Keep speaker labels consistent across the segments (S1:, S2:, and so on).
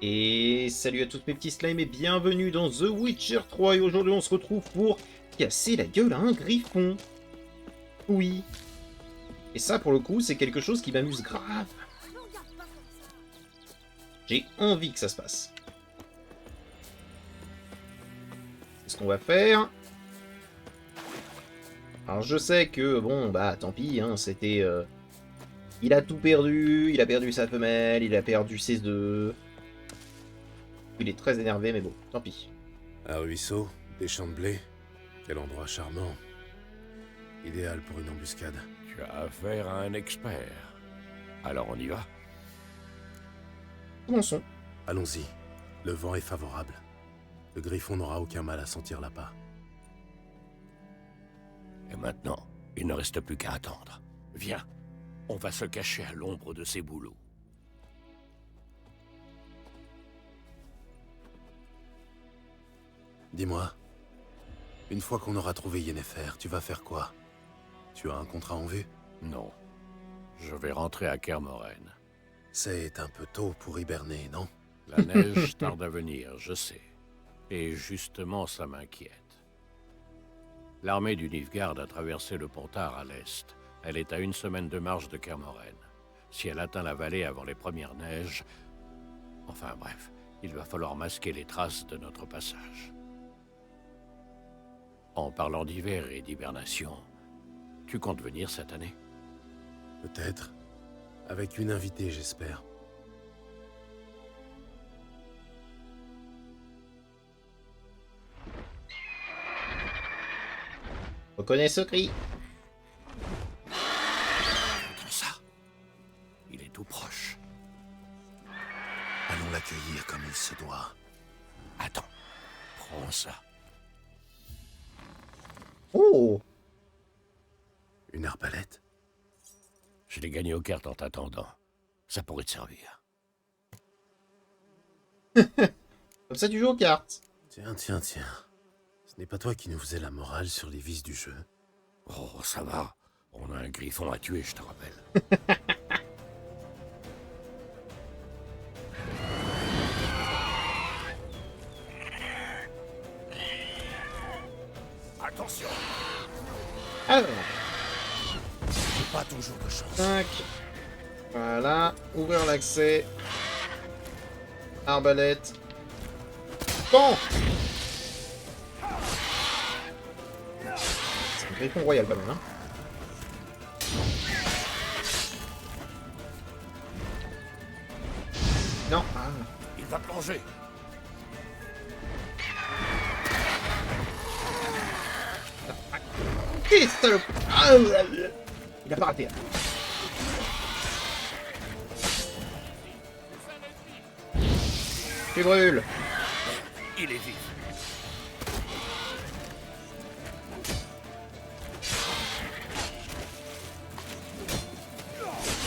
S1: Et salut à tous mes petits slimes et bienvenue dans The Witcher 3 et aujourd'hui on se retrouve pour casser la gueule à un griffon. Oui. Et ça pour le coup c'est quelque chose qui m'amuse grave. J'ai envie que ça se passe. C'est ce qu'on va faire. Alors je sais que bon bah tant pis hein, c'était... Il a tout perdu, il a perdu sa femelle, il a perdu ses œufs. Il est très énervé mais bon, tant pis.
S2: Un ruisseau, des champs de blé, quel endroit charmant. Idéal pour une embuscade.
S3: Tu as affaire à un expert. Alors on y va?
S1: Commençons.
S2: Allons-y, le vent est favorable. Le griffon n'aura aucun mal à sentir l'appât.
S3: Et maintenant, il ne reste plus qu'à attendre. Viens, on va se cacher à l'ombre de ces bouleaux.
S2: Dis-moi, une fois qu'on aura trouvé Yennefer, tu vas faire quoi? Tu as un contrat en vue?
S3: Non. Je vais rentrer à Kermoren.
S2: C'est un peu tôt pour hiberner, non?
S3: La neige tarde à venir, je sais. Et justement, ça m'inquiète. L'armée du Nilfgaard a traversé le Pontard à l'est. Elle est à 1 semaine de marche de Kermoren. Si elle atteint la vallée avant les premières neiges... Enfin bref, il va falloir masquer les traces de notre passage. En parlant d'hiver et d'hibernation, tu comptes venir cette année?
S2: Peut-être. Avec une invitée, j'espère.
S1: Reconnais ce cri.
S3: Entends ça? Il est tout proche.
S2: Allons l'accueillir comme il se doit.
S3: Attends, prends ça.
S1: Oh!
S2: Une arbalète?
S3: Je l'ai gagné aux cartes en t'attendant. Ça pourrait te servir.
S1: Comme ça tu joues aux cartes.
S2: Tiens. Ce n'est pas toi qui nous faisais la morale sur les vices du jeu?
S3: Oh, ça va. On a un griffon à tuer, je te rappelle. Attention,
S1: Alors,
S3: c'est pas ton jour de chance.
S1: 5. Voilà. Ouvrir l'accès. Arbalète. Pan! C'est un griffon royal quand même, hein. Non. Ah.
S3: Il va plonger.
S1: Qu'est-ce que salope! Ah, il a pas raté. Tu brûles.
S3: Il est vif.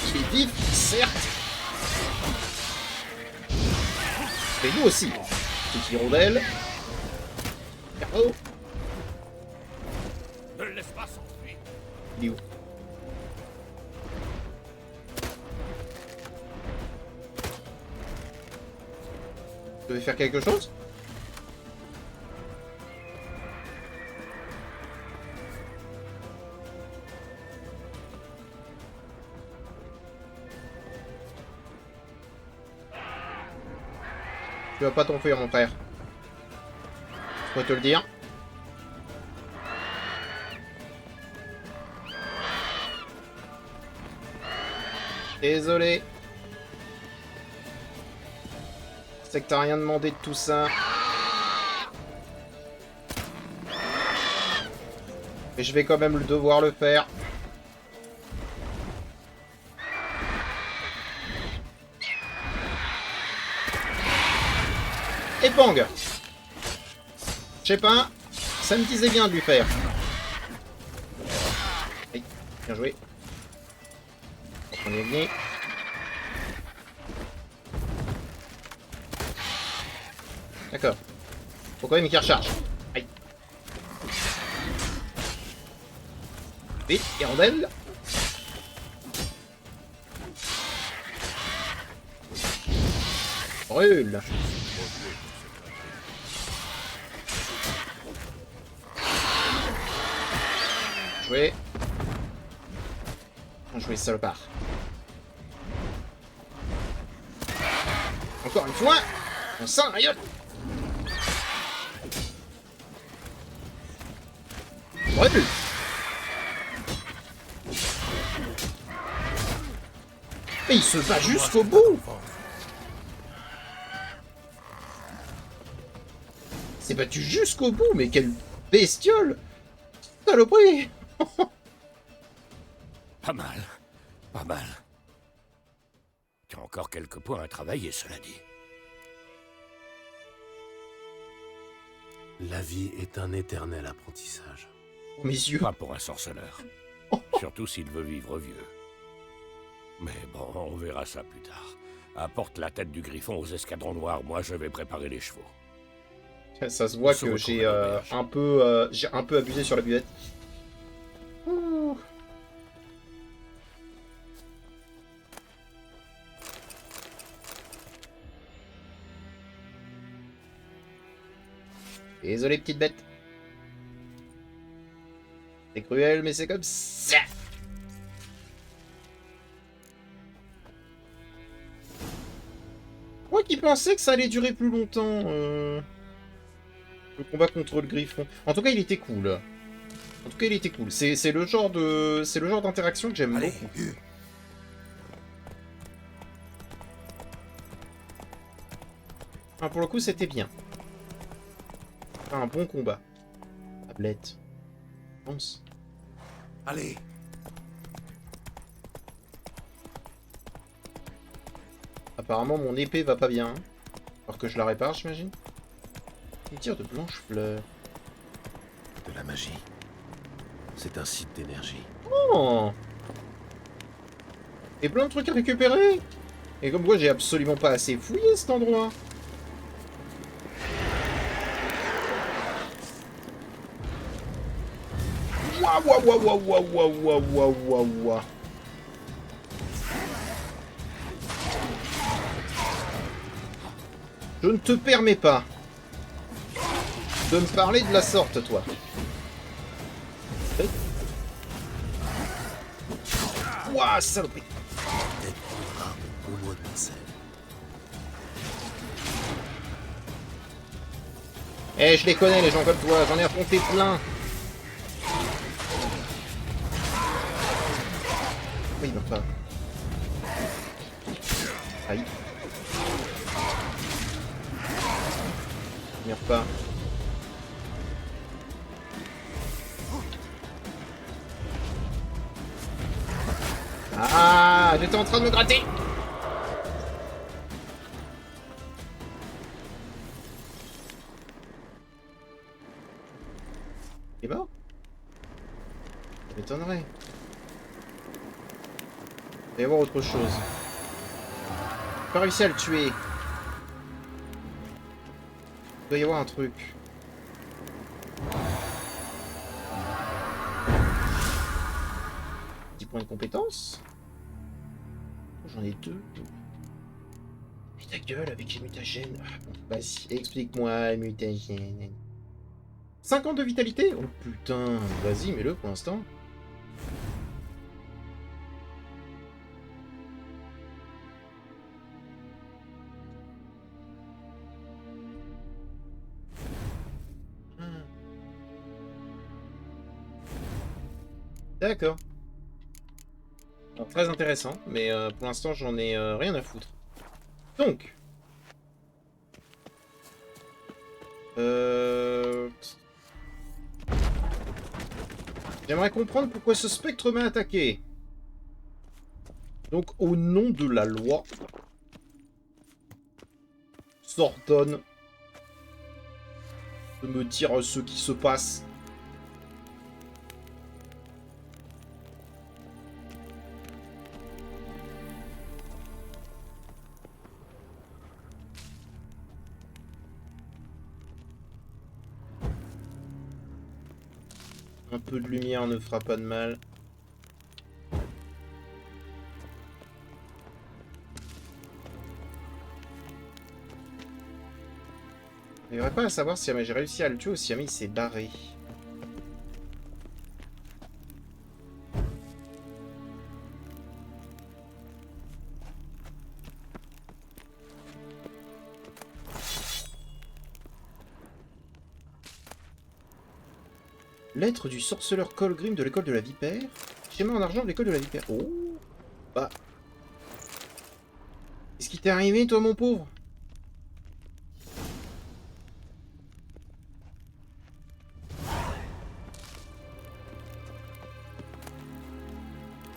S1: Il est vif, certes. Mais nous aussi. Petite hirondelle. Carreau.
S3: Ne le laisse pas s'enfuir.
S1: Il est où? Je devais faire quelque chose? Tu vas pas t'enfuir, mon frère. Je peux te le dire. Désolé. Je sais que t'as rien demandé de tout ça. Mais je vais quand même devoir le faire. Et bang! Je sais pas, ça me disait bien de lui faire. Oui, bien joué. On est venu. D'accord. Faut quand même qu'il recharge. Aïe. Vite, hirondelle. Brûle. Joué. Bien joué, salopard. Encore une fois. On sent la gueule. Brûle. Mais il se bat jusqu'au bout. Il s'est battu jusqu'au bout, mais quelle bestiole. Saloperie.
S3: Pas mal. Pas mal. Tu as encore quelques points à travailler, cela dit.
S2: La vie est un éternel apprentissage.
S1: Oh, mes yeux.
S3: Pas pour un sorceleur. Surtout s'il veut vivre vieux. Mais bon, on verra ça plus tard. Apporte la tête du griffon aux escadrons noirs, moi je vais préparer les chevaux.
S1: Ça se voit
S3: On se
S1: que
S3: retrouve
S1: j'ai
S3: à l'auberge.
S1: un peu abusé sur la buvette. Ouh. Désolé, petite bête. C'est cruel, mais c'est comme ça. Moi qui pensais que ça allait durer plus longtemps, le combat contre le griffon. En tout cas, il était cool. En tout cas, il était cool. C'est le genre d'interaction que j'aime
S2: Allez,
S1: beaucoup. Ah, pour le coup, c'était bien. Un bon combat. Tablette. Pense.
S2: allez.
S1: Apparemment, mon épée va pas bien. Alors que je la répare, j'imagine. Il tire de blanches fleurs.
S2: De la magie. C'est un site d'énergie.
S1: Oh! Et plein de trucs à récupérer. Et comme quoi, j'ai absolument pas assez fouillé cet endroit. Waouh, waouh, waouh, waouh, waouh, waouh, waouh, waouh, waouh. Je ne te permets pas de me parler de la sorte, toi. Ouah, saloperie.
S2: Peut-être coulera au mois de Marseille.
S1: Eh, je les connais, les gens comme toi. J'en ai affronté plein. Oui, il meurt pas. Aïe. Il meurt pas. Ah, j'étais en train de me gratter. Il est mort? Ça m'étonnerait. Il va y avoir autre chose. J'ai pas réussi à le tuer. Il doit y avoir un truc. Petit point de compétence. Oh, j'en ai deux. Mais ta gueule avec les mutagènes. Ah, bon, vas-y, explique-moi, mutagène. 50 de vitalité? Oh putain, vas-y, mets-le pour l'instant. D'accord. Alors, très intéressant, mais pour l'instant j'en ai rien à foutre. Donc. J'aimerais comprendre pourquoi ce spectre m'a attaqué. Donc au nom de la loi, s'ordonne de me dire ce qui se passe. Un peu de lumière ne fera pas de mal. J'arriverai pas à savoir si jamais j'ai réussi à le tuer ou si jamais il s'est barré. Lettre du sorceleur Colgrim de l'école de la Vipère. Schéma en argent de l'école de la Vipère. Oh. Bah. Qu'est-ce qui t'est arrivé, toi, mon pauvre?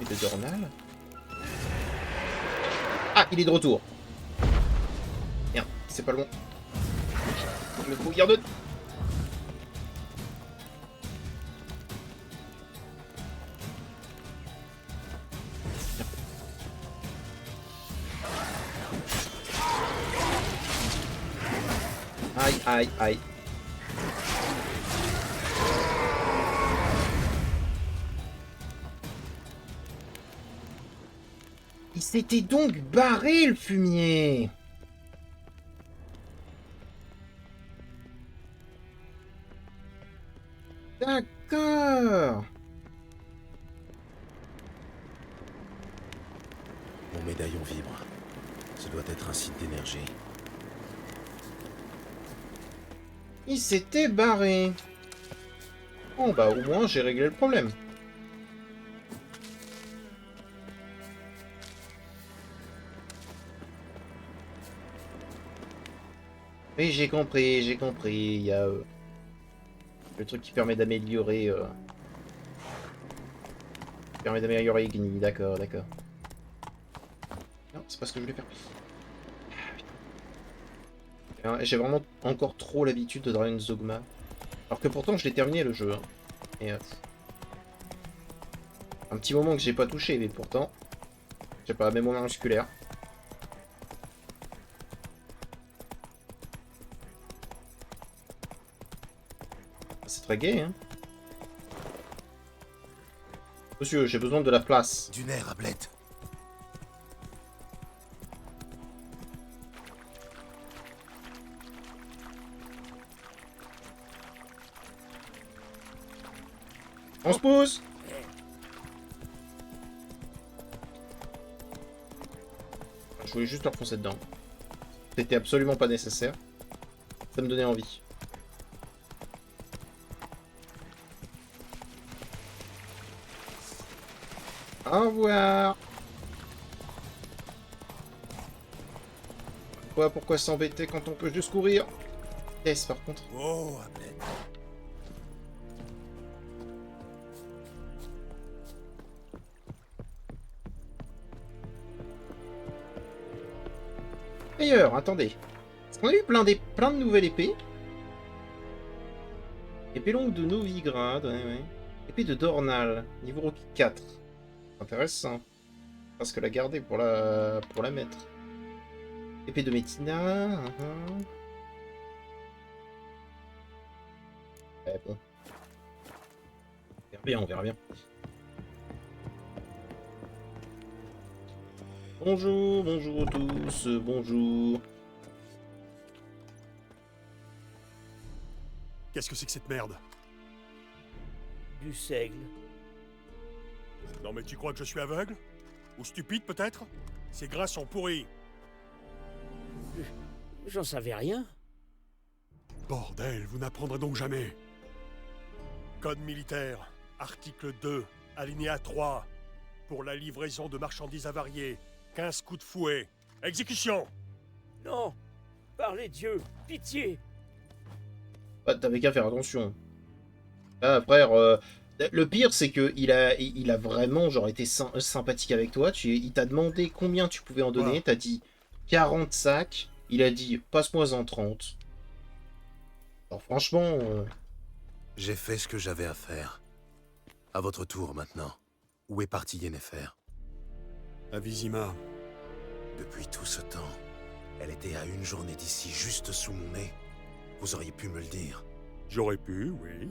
S1: Et de Dornal. Ah, il est de retour. Merde, c'est pas le bon. Le brouillard de... Aïe, aïe, aïe. Il s'était donc barré, le fumier. D'accord.
S2: Mon médaillon vibre. Ce doit être un site d'énergie.
S1: Il s'était barré. Bon, bah, au moins, j'ai réglé le problème. Oui, j'ai compris, j'ai compris. Il y a le truc qui permet d'améliorer... permet d'améliorer Igni, d'accord, d'accord. Non, c'est pas ce que je voulais faire. J'ai vraiment encore trop l'habitude de Dragon's Dogma. Alors que pourtant, je l'ai terminé le jeu. Hein. Et, un petit moment que j'ai pas touché, mais pourtant... Je sais pas, mémoire musculaire. C'est très gai, hein. Monsieur, j'ai besoin de la place.
S2: Du nerf à blette.
S1: On se pousse. Je voulais juste leur foncer dedans. C'était absolument pas nécessaire. Ça me donnait envie. Au revoir. Pourquoi s'embêter quand on peut juste courir? Laisse par contre.
S2: Oh, à blette.
S1: D'ailleurs, attendez. Est-ce qu'on a eu plein de nouvelles épées? Épée longue de Novigrad, ouais, ouais. Épée de Dornal, niveau requis 4. Intéressant. Parce que la garder pour la mettre. Épée de Métina. Ouais, bon. On verra bien, on verra bien. Bonjour, bonjour tous, bonjour.
S4: Qu'est-ce que c'est que cette merde?
S5: Du seigle.
S4: Non mais tu crois que je suis aveugle? Ou stupide peut-être? Ces grains sont pourris.
S5: J'en savais rien.
S4: Bordel, vous n'apprendrez donc jamais. Code militaire, article 2, alinéa 3. Pour la livraison de marchandises avariées, 15 coups de fouet. Exécution!
S5: Non! Par les dieux! Pitié!
S1: Ah, t'avais qu'à faire attention. Ah, frère, le pire, c'est que il a vraiment genre été sympathique avec toi. Il t'a demandé combien tu pouvais en donner. T'as dit 40 sacs. Il a dit passe-moi en 30. Alors franchement...
S2: J'ai fait ce que j'avais à faire. À votre tour maintenant. Où est parti Yennefer?
S4: À Vizima.
S2: Depuis tout ce temps, elle était à une journée d'ici, juste sous mon nez. Vous auriez pu me le dire.
S4: J'aurais pu, oui.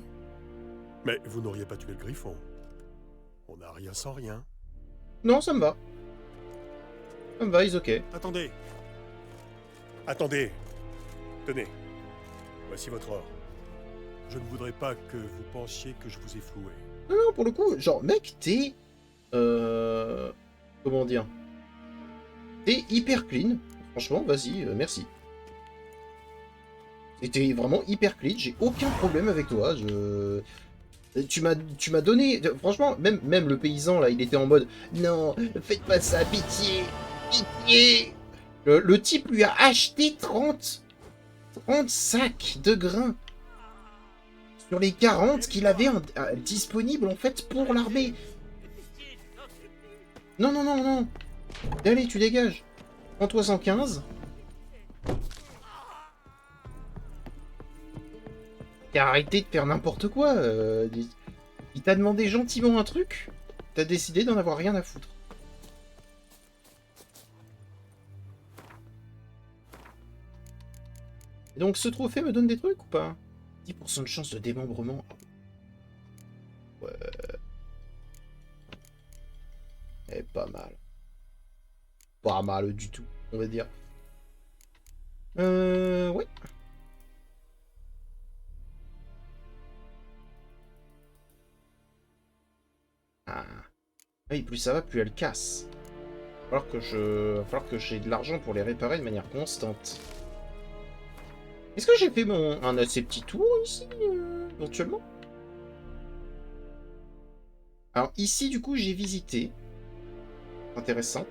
S4: Mais vous n'auriez pas tué le griffon. On n'a rien sans rien.
S1: Non, ça me va. Ça me va, ils ok.
S4: Attendez. Attendez. Tenez. Voici votre or. Je ne voudrais pas que vous pensiez que je vous ai floué.
S1: Non, non, pour le coup, genre, mec, t'es... comment dire? T'es hyper clean. Franchement, vas-y, merci. T'es vraiment hyper clean, j'ai aucun problème avec toi. Tu m'as donné... Franchement, même le paysan, là, il était en mode... Non, faites pas ça, pitié. Pitié. Le type lui a acheté 30 sacs de grains. Sur les 40 qu'il avait disponibles, en fait, pour l'armée. Non, non, non, non. Allez, tu dégages. Prends-toi 115. Et arrêtez de faire n'importe quoi. Il t'a demandé gentiment un truc. T'as décidé d'en avoir rien à foutre. Et donc ce trophée me donne des trucs ou pas? 10% de chance de démembrement. Ouais. Eh, pas mal. Pas mal du tout, on va dire. Ouais. Ah. Oui, plus ça va, plus elle casse. Va falloir que j'ai de l'argent pour les réparer de manière constante. Est-ce que j'ai fait un assez petit tour ici, éventuellement? Alors ici, du coup, j'ai visité. Intéressant.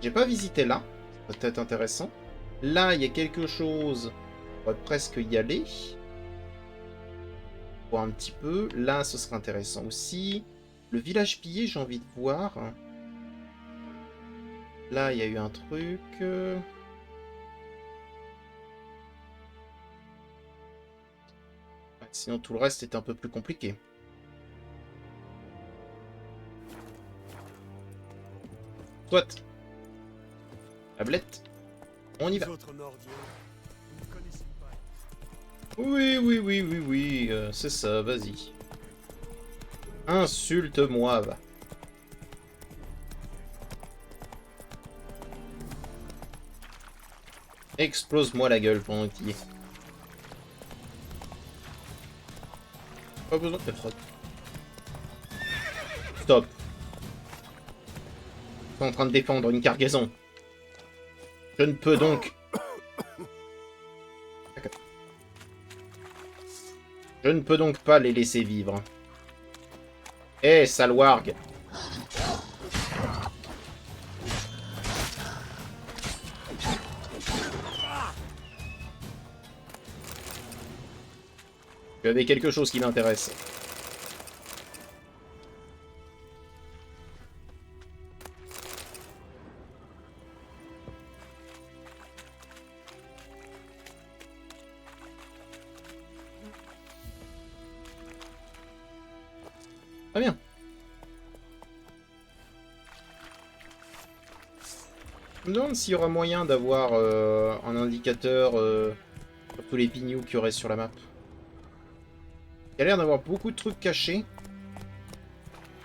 S1: J'ai pas visité là. Peut-être intéressant. Là, il y a quelque chose. On pourrait presque y aller. Voir un petit peu. Là, ce serait intéressant aussi. Le village pillé, j'ai envie de voir. Là, il y a eu un truc. Sinon, tout le reste est un peu plus compliqué. Soit. Tablette. On y va. Oui, oui, oui, oui, oui. C'est ça, vas-y. Insulte-moi, va. Explose-moi la gueule pendant qu'il y est. Pas besoin de fraude. Stop. Je suis en train de défendre une cargaison. Je ne peux donc... Je ne peux donc pas les laisser vivre. Eh, saloirgue. Tu avais quelque chose qui m'intéresse. Très bien. Je me demande s'il y aura moyen d'avoir un indicateur sur tous les pignous qu'il y aurait sur la map. Il y a l'air d'avoir beaucoup de trucs cachés.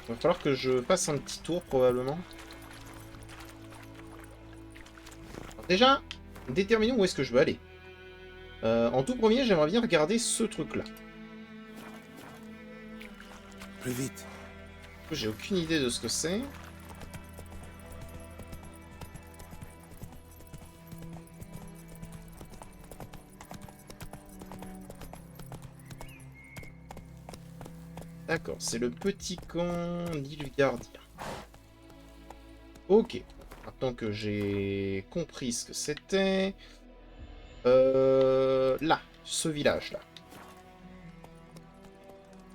S1: Il va falloir que je fasse un petit tour probablement. Alors déjà, déterminons où est-ce que je veux aller. En tout premier, j'aimerais bien regarder ce truc-là.
S2: Plus vite.
S1: J'ai aucune idée de ce que c'est. D'accord, c'est le petit camp Nilfgaardien. Ok, maintenant que j'ai compris ce que c'était... là, ce village-là.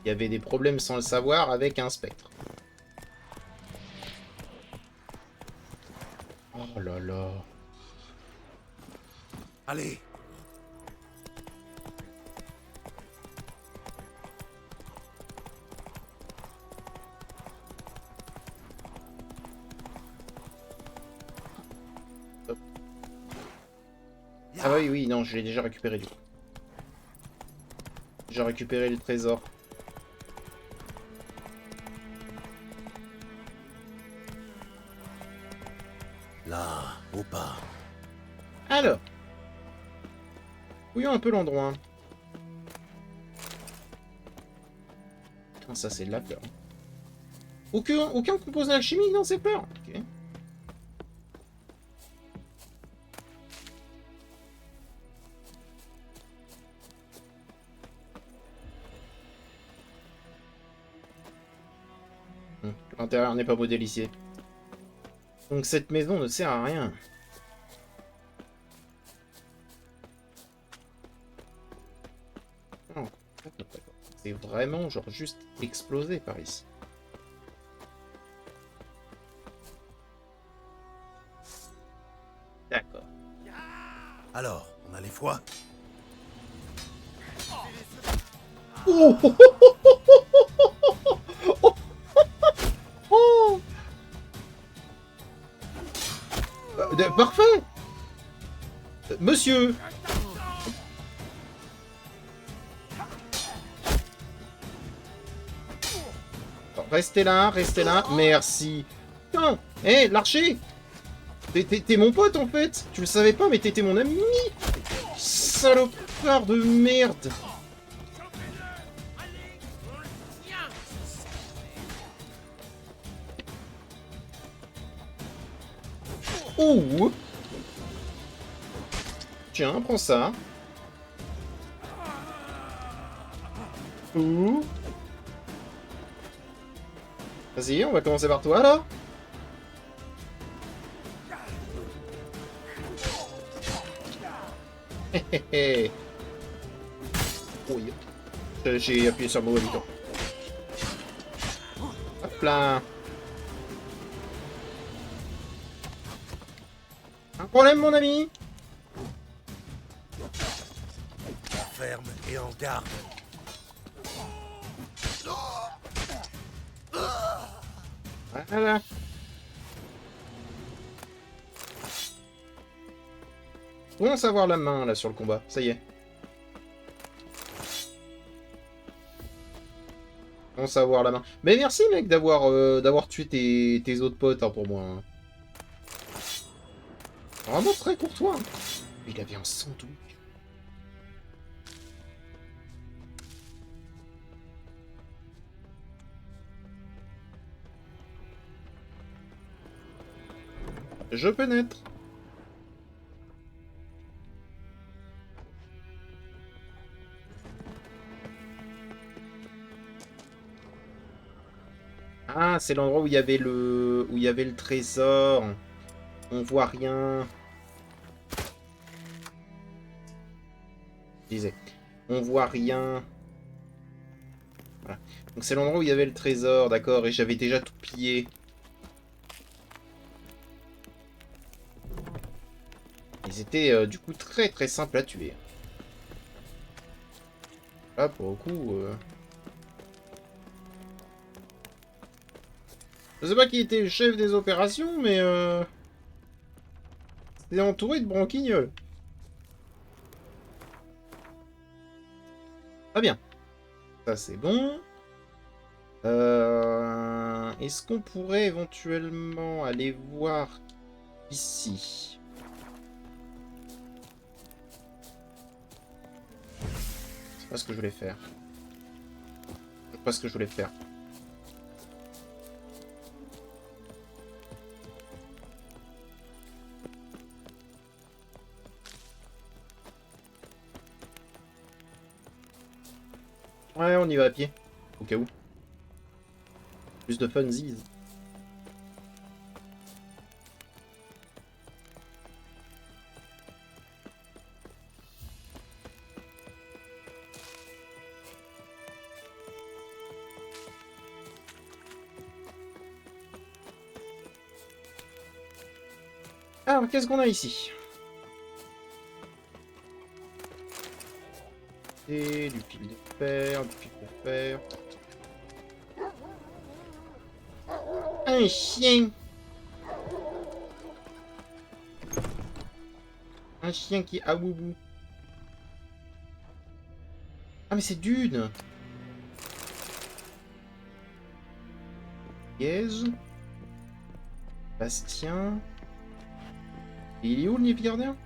S1: Il y avait des problèmes sans le savoir avec un spectre. Oh là là.
S2: Allez.
S1: Ah oui, oui, non, je l'ai déjà récupéré du coup. J'ai récupéré le trésor.
S2: Là, au pas.
S1: Alors. Fouillons un peu l'endroit. Ah, ça, c'est de la fleur. Aucun composant alchimique dans ces fleurs. Ok. L'intérieur n'est pas modélisé. Donc cette maison ne sert à rien. Oh, c'est vraiment genre juste explosé par ici. D'accord.
S2: Alors, on a les foies?
S1: Oh, oh parfait. Monsieur. Restez là, merci. Putain, hé, l'archer. T'es mon pote en fait. Tu le savais pas, mais t'étais mon ami. Salopard de merde. Oh. Tiens, prends ça. Ouh. Vas-y, on va commencer par toi, là. Hé. Oui. J'ai appuyé sur le mauvais bouton. Hop là. Un problème, mon ami?
S2: Ferme et en garde.
S1: Voilà. On commence à avoir la main, là, sur le combat. Ça y est. On commence à avoir la main. Mais merci, mec, d'avoir tué tes autres potes, hein, pour moi. Hein. Vraiment très courtois. Hein. Il avait un sandwich. Je pénètre. Ah, c'est l'endroit où il y avait le trésor. On voit rien. Je disais, on voit rien. Voilà. Donc c'est l'endroit où il y avait le trésor, d'accord, et j'avais déjà tout pillé. Ils étaient du coup très très simples à tuer. Là pour le coup... Je sais pas qui était le chef des opérations, mais c'était entouré de branquignoles. Très bien. Ça c'est bon. Est-ce qu'on pourrait éventuellement aller voir ici? C'est pas ce que je voulais faire. C'est pas ce que je voulais faire. Ouais, on y va à pied. Au cas où. Plus de funsies. Alors, qu'est-ce qu'on a ici? Et du fil de fer, du fil de fer. Un chien. Un chien qui a boubou. Ah mais c'est Dune. Piège. Bastien. Et il est où le Nilfgaardien?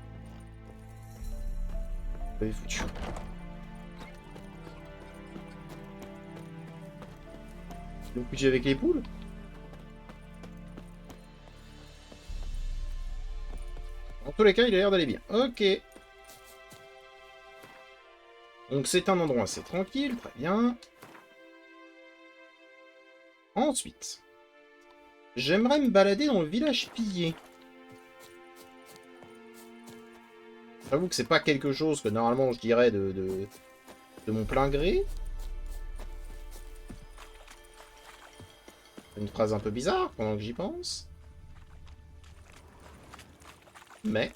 S1: Vous l'avez foutu. Ils l'ont foutu avec les poules. En tous les cas, il a l'air d'aller bien. Ok. Donc c'est un endroit assez tranquille, très bien. Ensuite, j'aimerais me balader dans le village pillé. J'avoue que c'est pas quelque chose que normalement je dirais de mon plein gré. Une phrase un peu bizarre pendant que j'y pense. Mais...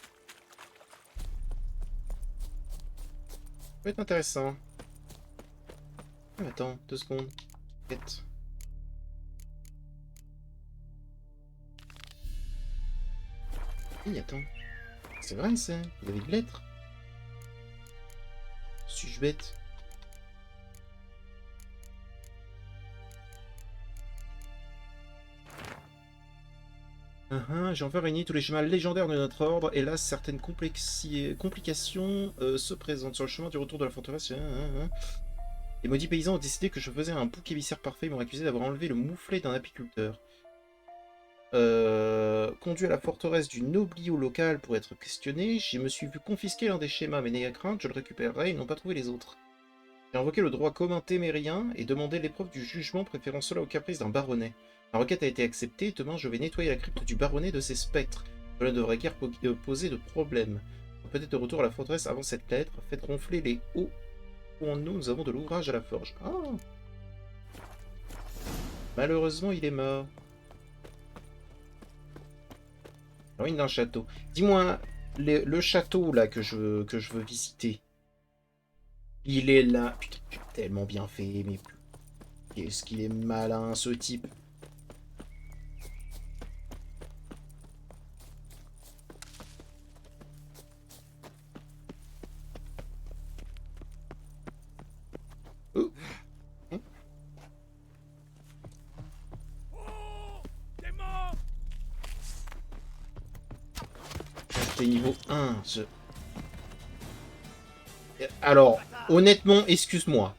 S1: ça peut être intéressant. Ah, attends, 2 secondes. Quête. Oui, attends. C'est vrai ça, il y avait de lettres. Suis-je bête? J'ai enfin réuni tous les chemins légendaires de notre ordre. Hélas, certaines complications se présentent sur le chemin du retour de la forteresse. Les maudits paysans ont décidé que je faisais un bouc émissaire parfait. Ils m'ont accusé d'avoir enlevé le mouflet d'un apiculteur. Conduit à la forteresse du noblio local pour être questionné, je me suis vu confisquer l'un des schémas, mais n'ayez crainte, je le récupérerai, ils n'ont pas trouvé les autres. J'ai invoqué le droit commun témérien et demandé l'épreuve du jugement, préférant cela au caprice d'un baronnet. Ma requête a été acceptée, demain je vais nettoyer la crypte du baronnet de ses spectres. Cela ne devrait guère poser de problème. Peut-être de retour à la forteresse avant cette lettre, faites ronfler les hauts. Pour nous avons de l'ouvrage à la forge. Ah. Malheureusement, il est mort. Ruine d'un château. Dis-moi, le château là que je veux visiter. Il est là. Putain, j'ai tellement bien fait, mais qu'est-ce qu'il est malin ce type. Oh. C'est niveau 1. Alors, honnêtement, excuse-moi.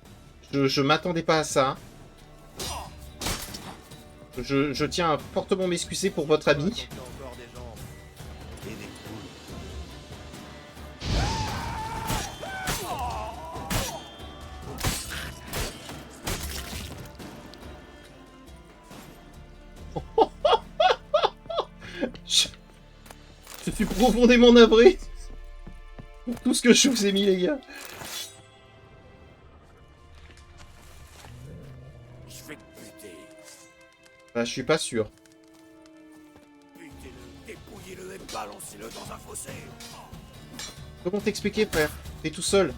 S1: Je m'attendais pas à ça. Je tiens à fortement m'excuser pour votre ami. Je suis profondément navré pour tout ce que je vous ai mis, les gars.
S5: Je vais te buter.
S1: Bah, je suis pas sûr.
S5: Butez-le, dépouillez-le et balancez-le dans un fossé.
S1: Comment t'expliquer, frère? T'es tout seul.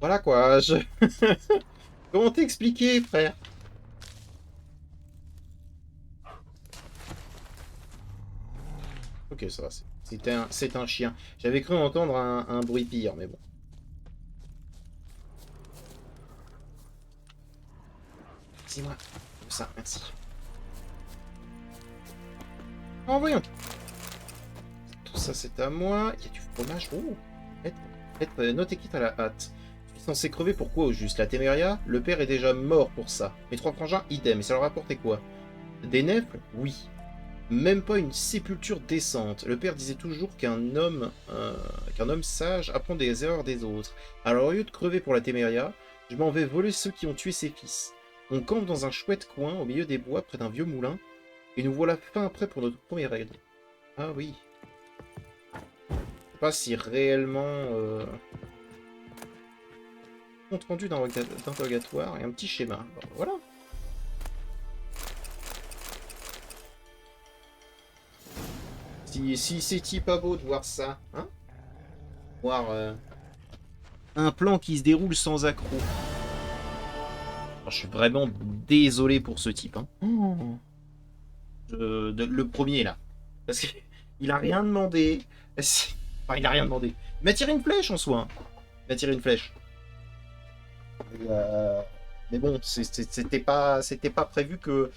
S1: Voilà quoi, Comment t'expliquer, frère? Ok, ça va, c'est un chien. J'avais cru entendre un bruit pire, mais bon. Dis-moi, ça, merci. Oh, voyons. Tout ça, c'est à moi. Il y a du fromage. Oh, note écrite à la hâte. Je suis censé crever pourquoi au juste? La Téméria? Le père est déjà mort pour ça. Mes 3 frangins, idem. Et ça leur apportait quoi? Des nèfles? Oui. Même pas une sépulture décente. Le père disait toujours qu'un homme sage apprend des erreurs des autres. Alors au lieu de crever pour la Téméria, je m'en vais voler ceux qui ont tué ses fils. On campe dans un chouette coin au milieu des bois près d'un vieux moulin, et nous voilà fin prêts pour notre premier raid. Ah oui. Je sais pas si réellement... Compte rendu d'interrogatoire et un petit schéma. Alors, voilà. Si c'est pas beau de voir ça, hein? Voir un plan qui se déroule sans accroc. Alors, je suis vraiment désolé pour ce type, hein. Le premier là. Parce qu'il a rien demandé. Enfin, il a rien demandé. Il m'a tiré une flèche en soi. Hein. Il m'a tiré une flèche. Mais bon, c'était pas prévu que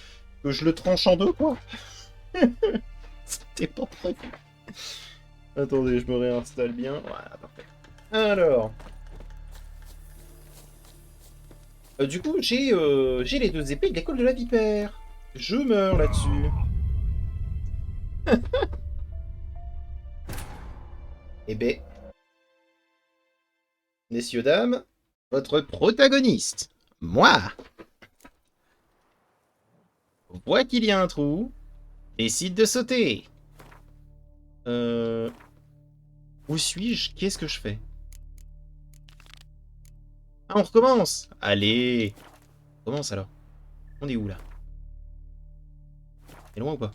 S1: je le tranche en deux, quoi. C'était pas prévu. Attendez, je me réinstalle bien. Voilà, parfait. Alors... du coup, j'ai les 2 épées de l'école de la vipère. Je meurs là-dessus. Eh ben, messieurs, dames, votre protagoniste, moi, voit qu'il y a un trou, décide de sauter. Où suis-je? Qu'est-ce que je fais? Ah, on recommence! Allez! On commence alors. On est où là? C'est loin ou pas?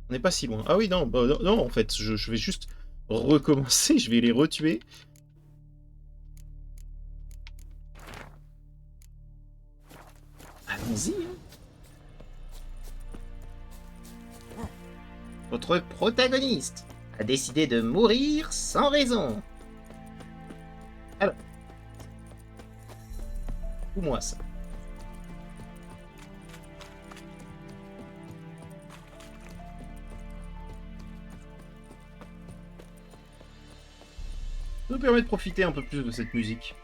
S1: On n'est pas si loin. Ah oui, non, bah, non, non, en fait, je vais juste recommencer, je vais les retuer. Allons-y, hein. Votre protagoniste a décidé de mourir sans raison. Alors. Ou moi ça. Ça nous permet de profiter un peu plus de cette musique.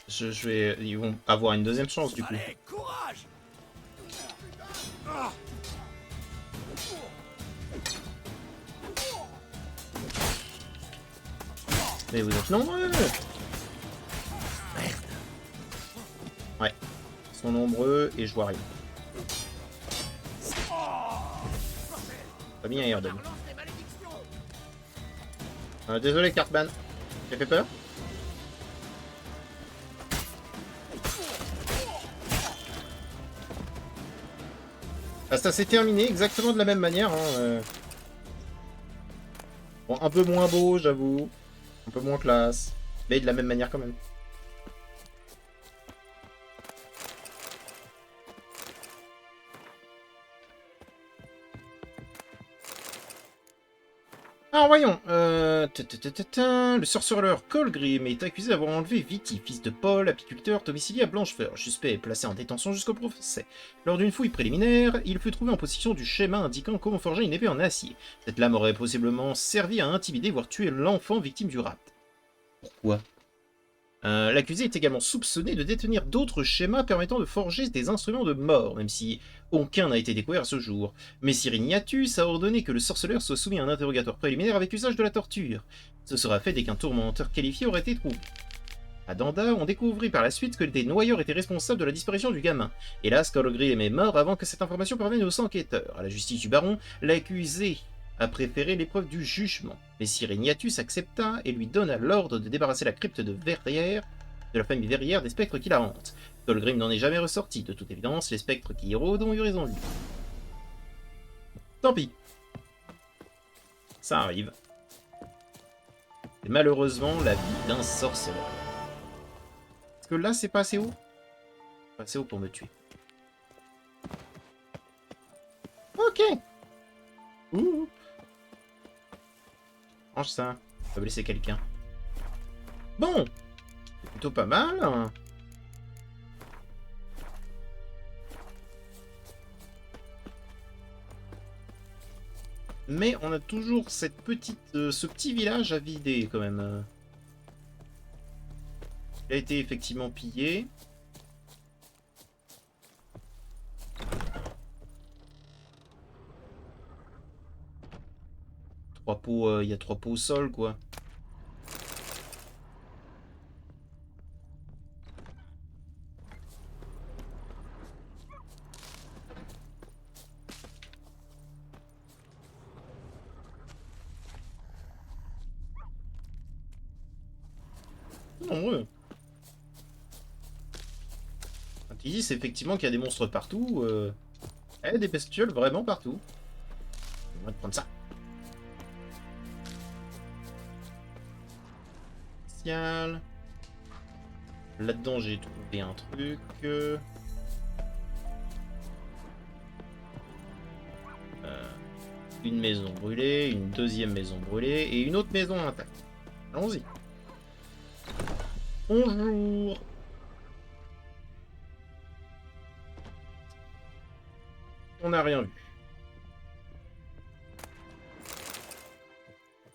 S1: Je vais... Ils vont avoir une deuxième chance du coup.
S4: Allez, courage!
S1: Mais vous êtes nombreux! Merde. Ouais. Ils sont nombreux et je vois rien. Pas bien Airden. Désolé Cartman. J'ai fait peur? Ah, ça s'est terminé exactement de la même manière. Hein, Bon, un peu moins beau, j'avoue. Un peu moins classe. Mais de la même manière quand même. Alors voyons, le sorceleur Colgrim est accusé d'avoir enlevé Viti, fils de Paul, apiculteur, domicilié à Blanchefeur. Suspect est placé en détention jusqu'au procès. Lors d'une fouille préliminaire, il fut trouvé en possession du schéma indiquant comment forger une épée en acier. Cette lame aurait possiblement servi à intimider, voire tuer l'enfant victime du rapt. Pourquoi? L'accusé est également soupçonné de détenir d'autres schémas permettant de forger des instruments de mort, même si aucun n'a été découvert à ce jour. Messire Ignatius a ordonné que le sorceleur soit soumis à un interrogatoire préliminaire avec usage de la torture. Ce sera fait dès qu'un tourmenteur qualifié aura été trouvé. À Danda, on découvrit par la suite que des noyeurs étaient responsables de la disparition du gamin. Hélas, Colgrim est mort avant que cette information parvienne aux enquêteurs. À la justice du baron, l'accusé a préféré l'épreuve du jugement. Messire Ignatius accepta et lui donna l'ordre de débarrasser la crypte de Verrières, de la famille Verrières, des spectres qui la hantent. Colgrim n'en est jamais ressorti. De toute évidence, les spectres qui y rôdent ont eu raison de lui. Tant pis. Ça arrive. C'est malheureusement la vie d'un sorceleur. Parce que là, c'est pas assez haut. Pas assez haut pour me tuer. Ok. Ouh. Range ça. Ça va blesser quelqu'un. Bon. C'est plutôt pas mal. Hein. Mais on a toujours cette petite, ce petit village à vider quand même. Il a été effectivement pillé. Trois pots, il y a 3 pots au sol quoi. Nombreux. Ils disent effectivement qu'il y a des monstres partout. Et des bestioles vraiment partout. On va prendre ça. Spécial. Là-dedans, j'ai trouvé un truc. Une maison brûlée, une deuxième maison brûlée et une autre maison intacte. Allons-y. Bonjour. On n'a rien vu.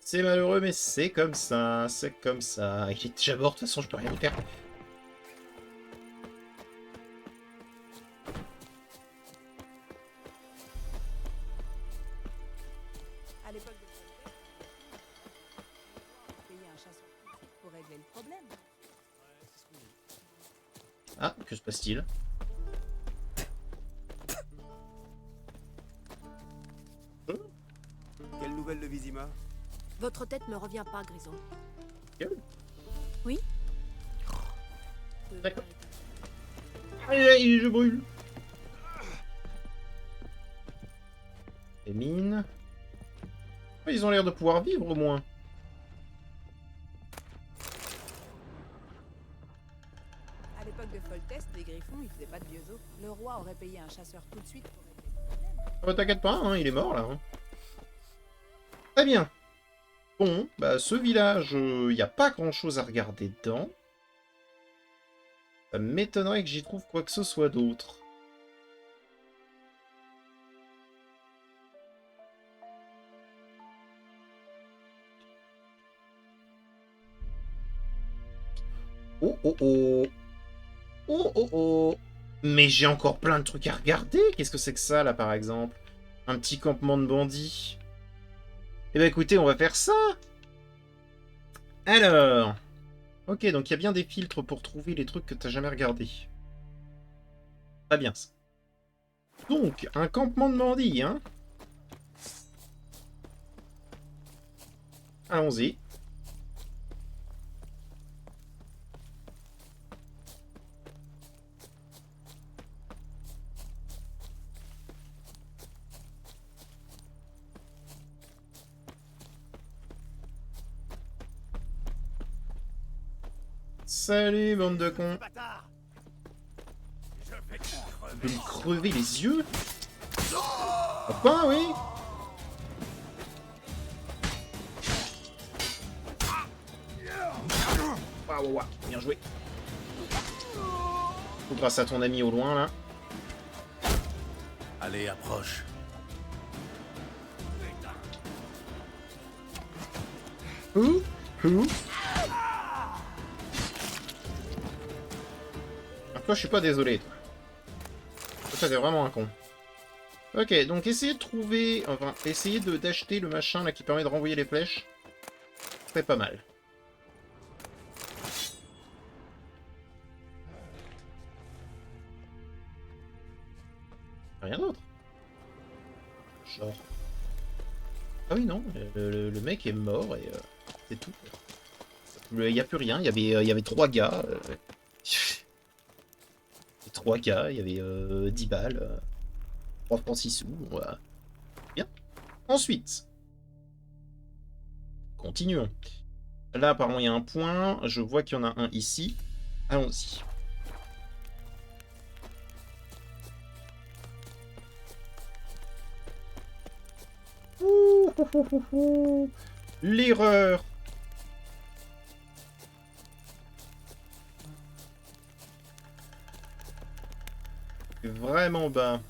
S1: C'est malheureux, mais c'est comme ça, c'est comme ça. Il est déjà mort, de toute façon, je peux rien y faire.
S6: À l'époque de payer un chasseur pour régler le problème.
S1: Ah, que se passe-t-il?
S7: Quelle nouvelle de Vizima?
S8: Votre tête me revient pas, Grison.
S1: D'accord. Aïe, aïe, je brûle. Les mines. Ils ont l'air de pouvoir vivre au moins.
S6: À l'époque de Foltest, les griffons, ils faisaient pas de vieux os. Le roi aurait payé un chasseur tout de suite pour régler le problème.
S1: Oh, t'inquiète pas, hein, il est mort là. Hein. Très bien. Bon, bah ce village, il n'y a pas grand-chose à regarder dedans. Ça m'étonnerait que j'y trouve quoi que ce soit d'autre. Oh oh oh. Oh oh oh. Mais j'ai encore plein de trucs à regarder. Qu'est-ce que c'est que ça là par exemple? Un petit campement de bandits. Eh ben écoutez, on va faire ça. Alors. Ok, donc il y a bien des filtres pour trouver les trucs que t'as jamais regardés. Très bien ça. Donc, un campement de bandits, hein. Allons-y. Salut, bande de cons. Je vais lui crever les yeux. Ah ben oui. Waouh, waouh, bien joué. Grâce à ton ami au loin, là.
S2: Allez, approche.
S1: Ouh. Toi, je suis pas désolé, toi. Toi, t'es vraiment un con. Ok, donc essayez de trouver... Enfin, essayez d'acheter le machin, là, qui permet de renvoyer les flèches. C'est pas mal. Rien d'autre. Genre... Ah oui, non, le mec est mort et c'est tout. Il n'y a plus rien, il y avait 3 gars. 3 gars, il y avait 10 balles, 3 francs 6 sous, voilà. Bien. Ensuite, continuons. Là, apparemment, il y a un point. Je vois qu'il y en a un ici. Allons-y. L'erreur. Vraiment bas.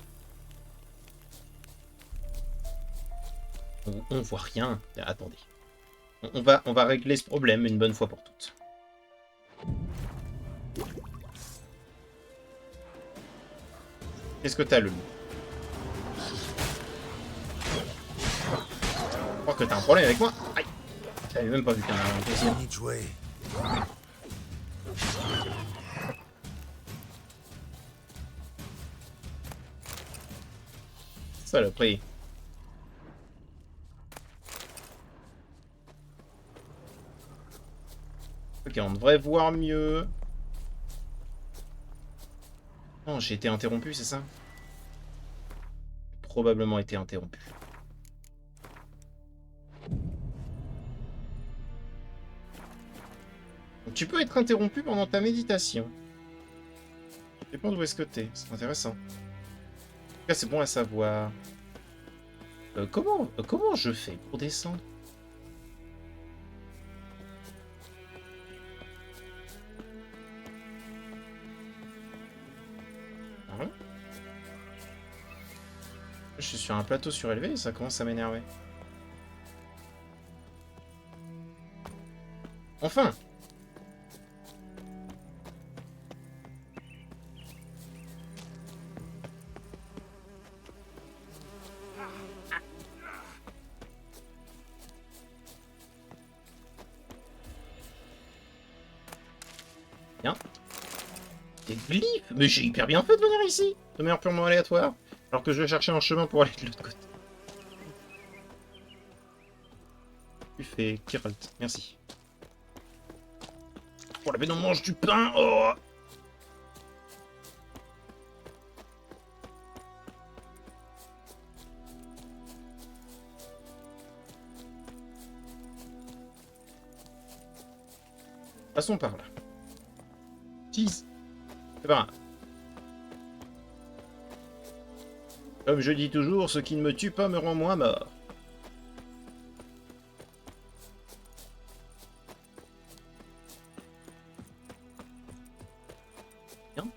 S1: On voit rien. Attendez. On va régler ce problème une bonne fois pour toutes. Qu'est-ce que t'as, le loup? Je crois que t'as un problème avec moi. Aïe. J'avais même pas vu qu'il y en avait un deuxième.
S2: Midway.
S1: Saloperie. Ok, on devrait voir mieux. Non, j'ai été interrompu, c'est ça? Probablement été interrompu. Tu peux être interrompu pendant ta méditation. Ça dépend d'où est-ce que t'es. C'est intéressant. En tout cas, c'est bon à savoir. Comment je fais pour descendre? Ah, je suis sur un plateau surélevé et ça commence à m'énerver. Enfin! Bien. Des glyphes? Mais j'ai hyper bien fait de venir ici, de manière purement aléatoire, alors que je vais chercher un chemin pour aller de l'autre côté. Tu fais Kiralt, merci. Oh la bête, on mange du pain! Oh! Passons par là. Jeez. C'est pas grave. Comme je dis toujours, ce qui ne me tue pas me rend moins mort. Bien.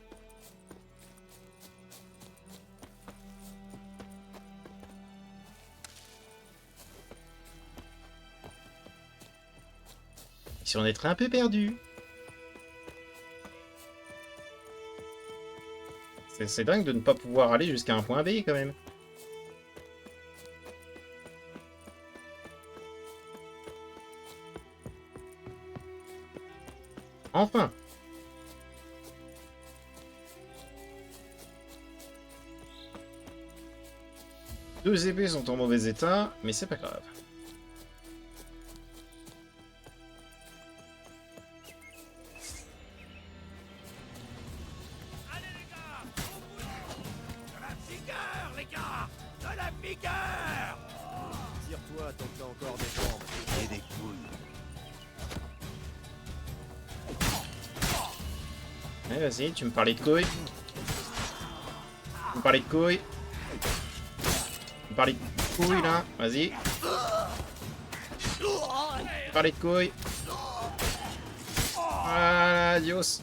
S1: Si on est un peu perdu. C'est dingue de ne pas pouvoir aller jusqu'à un point B quand même. Enfin. Deux épées sont en mauvais état, mais c'est pas grave.
S7: Tire-toi tant que t'as encore des jambes et des couilles.
S1: Allez, vas-y, tu me parlais de couilles. Tu me parlais de couilles. Tu me parlais de couilles, là. Vas-y. Tu me parlais de couilles. Voilà, adios.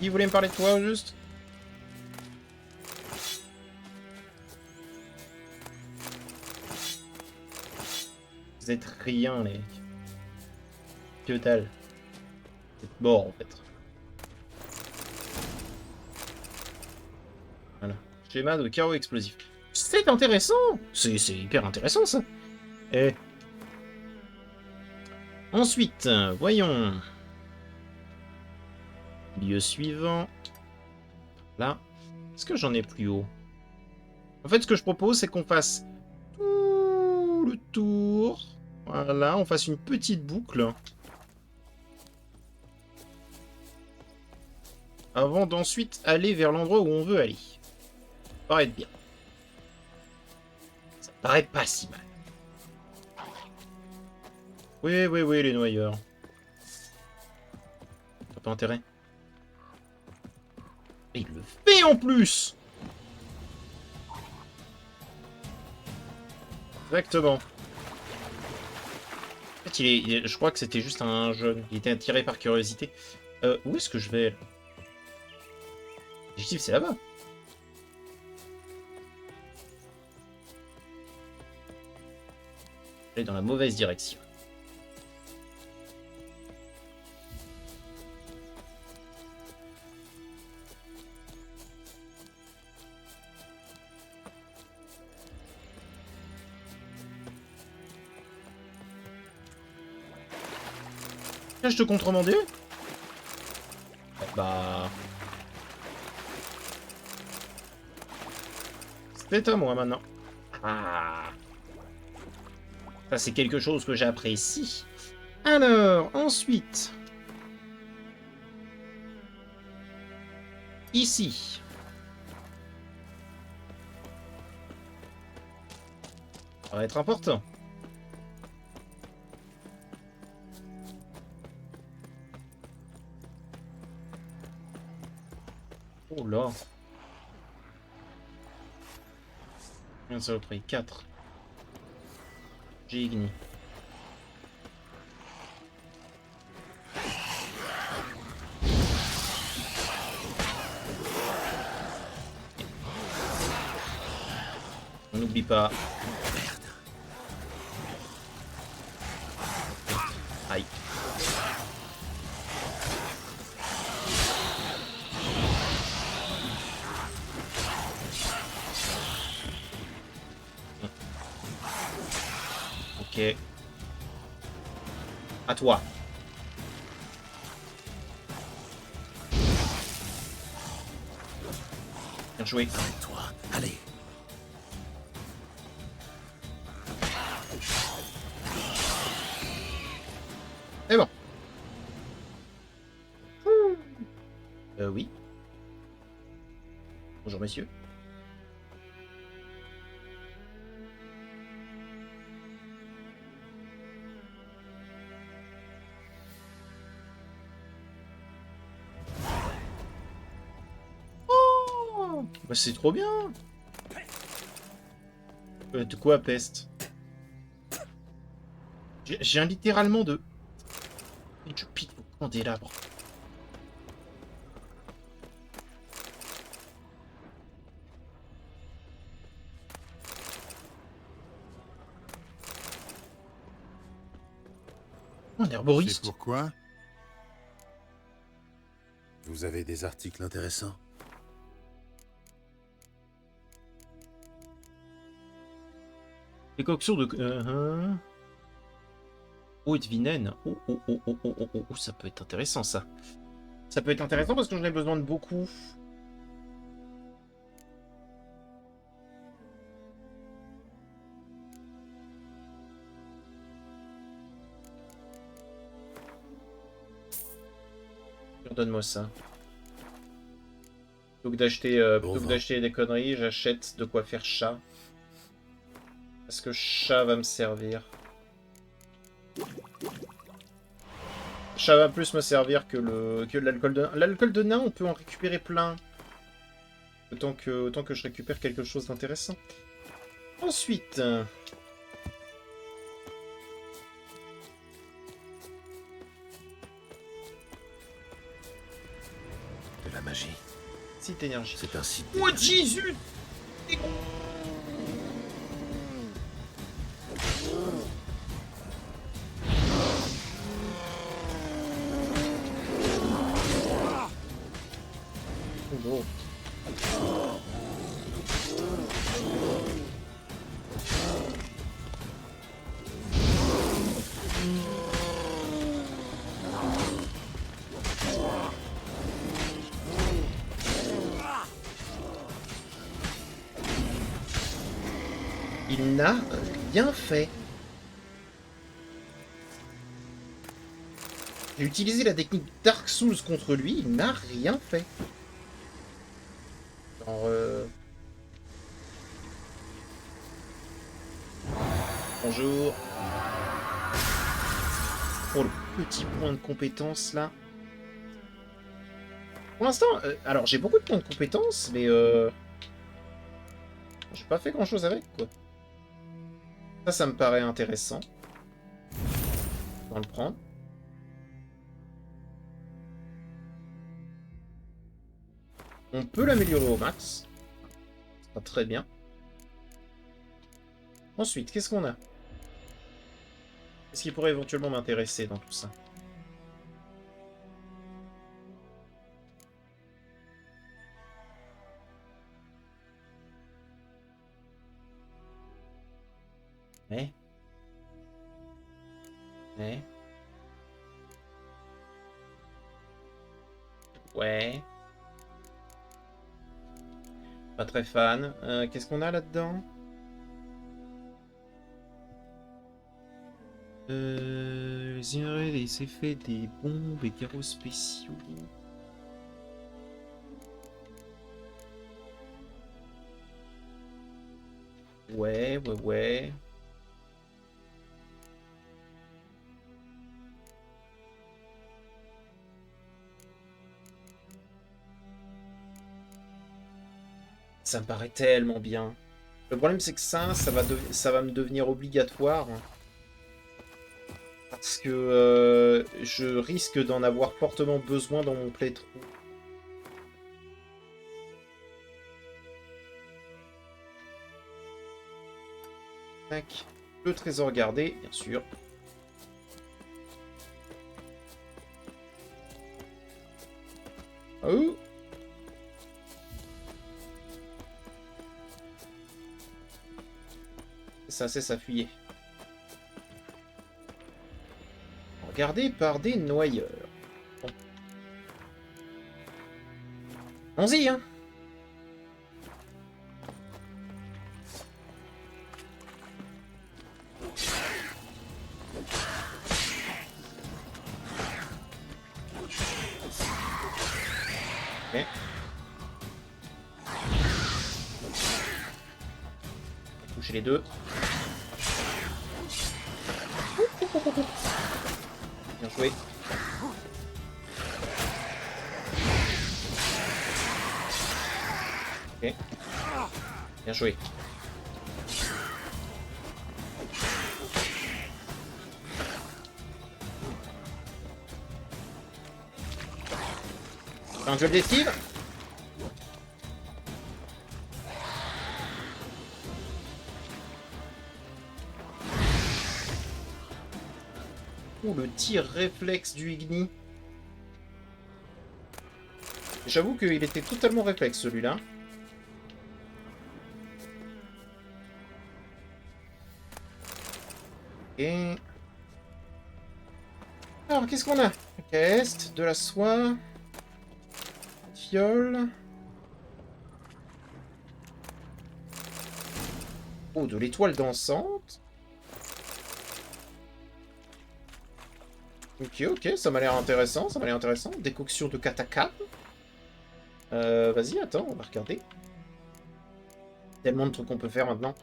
S1: Qui voulait me parler de toi, au juste? Vous êtes rien, les mecs. Que dalle. Vous êtes morts, en fait. Voilà. Schéma de carreau explosif. C'est intéressant! C'est hyper intéressant, ça. Eh. Ensuite, voyons. Lieu suivant. Là. Est-ce que j'en ai plus haut? En fait, ce que je propose, c'est qu'on fasse tout le tour. Voilà, on fasse une petite boucle. Avant d'ensuite aller vers l'endroit où on veut aller. Ça paraît bien. Ça paraît pas si mal. Oui, oui, oui, les noyeurs. T'as pas intérêt. Et il le fait en plus! Exactement. En fait, je crois que c'était juste un jeune. Il était attiré par curiosité. Où est-ce que je vais? L'objectif, c'est là-bas. Aller dans la mauvaise direction. Cache de contrebandier? Bah... c'est à moi maintenant. Ah. Ça, c'est quelque chose que j'apprécie. Alors, ensuite... ici. Ça va être important. Oh là. Un saloperie. 4. J'ai igni. On n'oublie pas. Aïe. Ok. À toi. Bien joué.
S2: Toi, allez.
S1: Et bon. Oui. Bonjour messieurs. Oh bah c'est trop bien. De quoi peste? J'ai un littéralement de... Je pique vos candélabres. Un
S2: C'est
S1: herboriste.
S2: pourquoi? Vous avez des articles intéressants?
S1: Décoction de... Oh, et de Vinen. Oh, oh, oh, oh, oh, oh, oh, ça peut être intéressant, ça. Ça peut être intéressant parce que j'en ai besoin de beaucoup. Donne-moi ça. Plutôt que d'acheter des conneries, j'achète de quoi faire chat. Parce que chat va me servir. Chat va plus me servir que l'alcool de nain. L'alcool de nain, on peut en récupérer plein. Autant que je récupère quelque chose d'intéressant. Ensuite...
S2: De la magie.
S1: Site énergie.
S2: C'est un site.
S1: Oh Jésus! Oh non. Il n'a rien fait. J'ai utilisé la technique Dark Souls contre lui, il n'a rien fait. Genre... Bonjour. Pour le petit point de compétence là. Pour l'instant, alors j'ai beaucoup de points de compétence, mais j'ai pas fait grand chose avec quoi. Ça me paraît intéressant. On va le prendre. On peut l'améliorer au max. C'est pas très bien. Ensuite, qu'est-ce qu'on a? Qu'est-ce qui pourrait éventuellement m'intéresser dans tout ça? Ouais. Ouais. Ouais. Pas très fan. Qu'est-ce qu'on a là-dedans? Ignorer les effets des bombes et carreaux spéciaux. Ouais, ouais, ouais. Ça me paraît tellement bien. Le problème, c'est que ça va me devenir obligatoire. Parce que je risque d'en avoir fortement besoin dans mon playthrough. Tac. Le trésor gardé, bien sûr. Oh! C'est ça, fuyez. Regardé par des noyeurs. Bon. Allons-y, hein! Ok. Toucher les deux. Bien joué. Ok. Bien joué. Un jeu d'esquive. Le tir réflexe du Igni. J'avoue qu'il était totalement réflexe celui-là. Et... alors, qu'est-ce qu'on a? Est, de la soie... fiole... oh, de l'étoile dansante. Ok, ça m'a l'air intéressant, Décoction de katakam. Vas-y, attends, on va regarder. Tellement de trucs qu'on peut faire maintenant.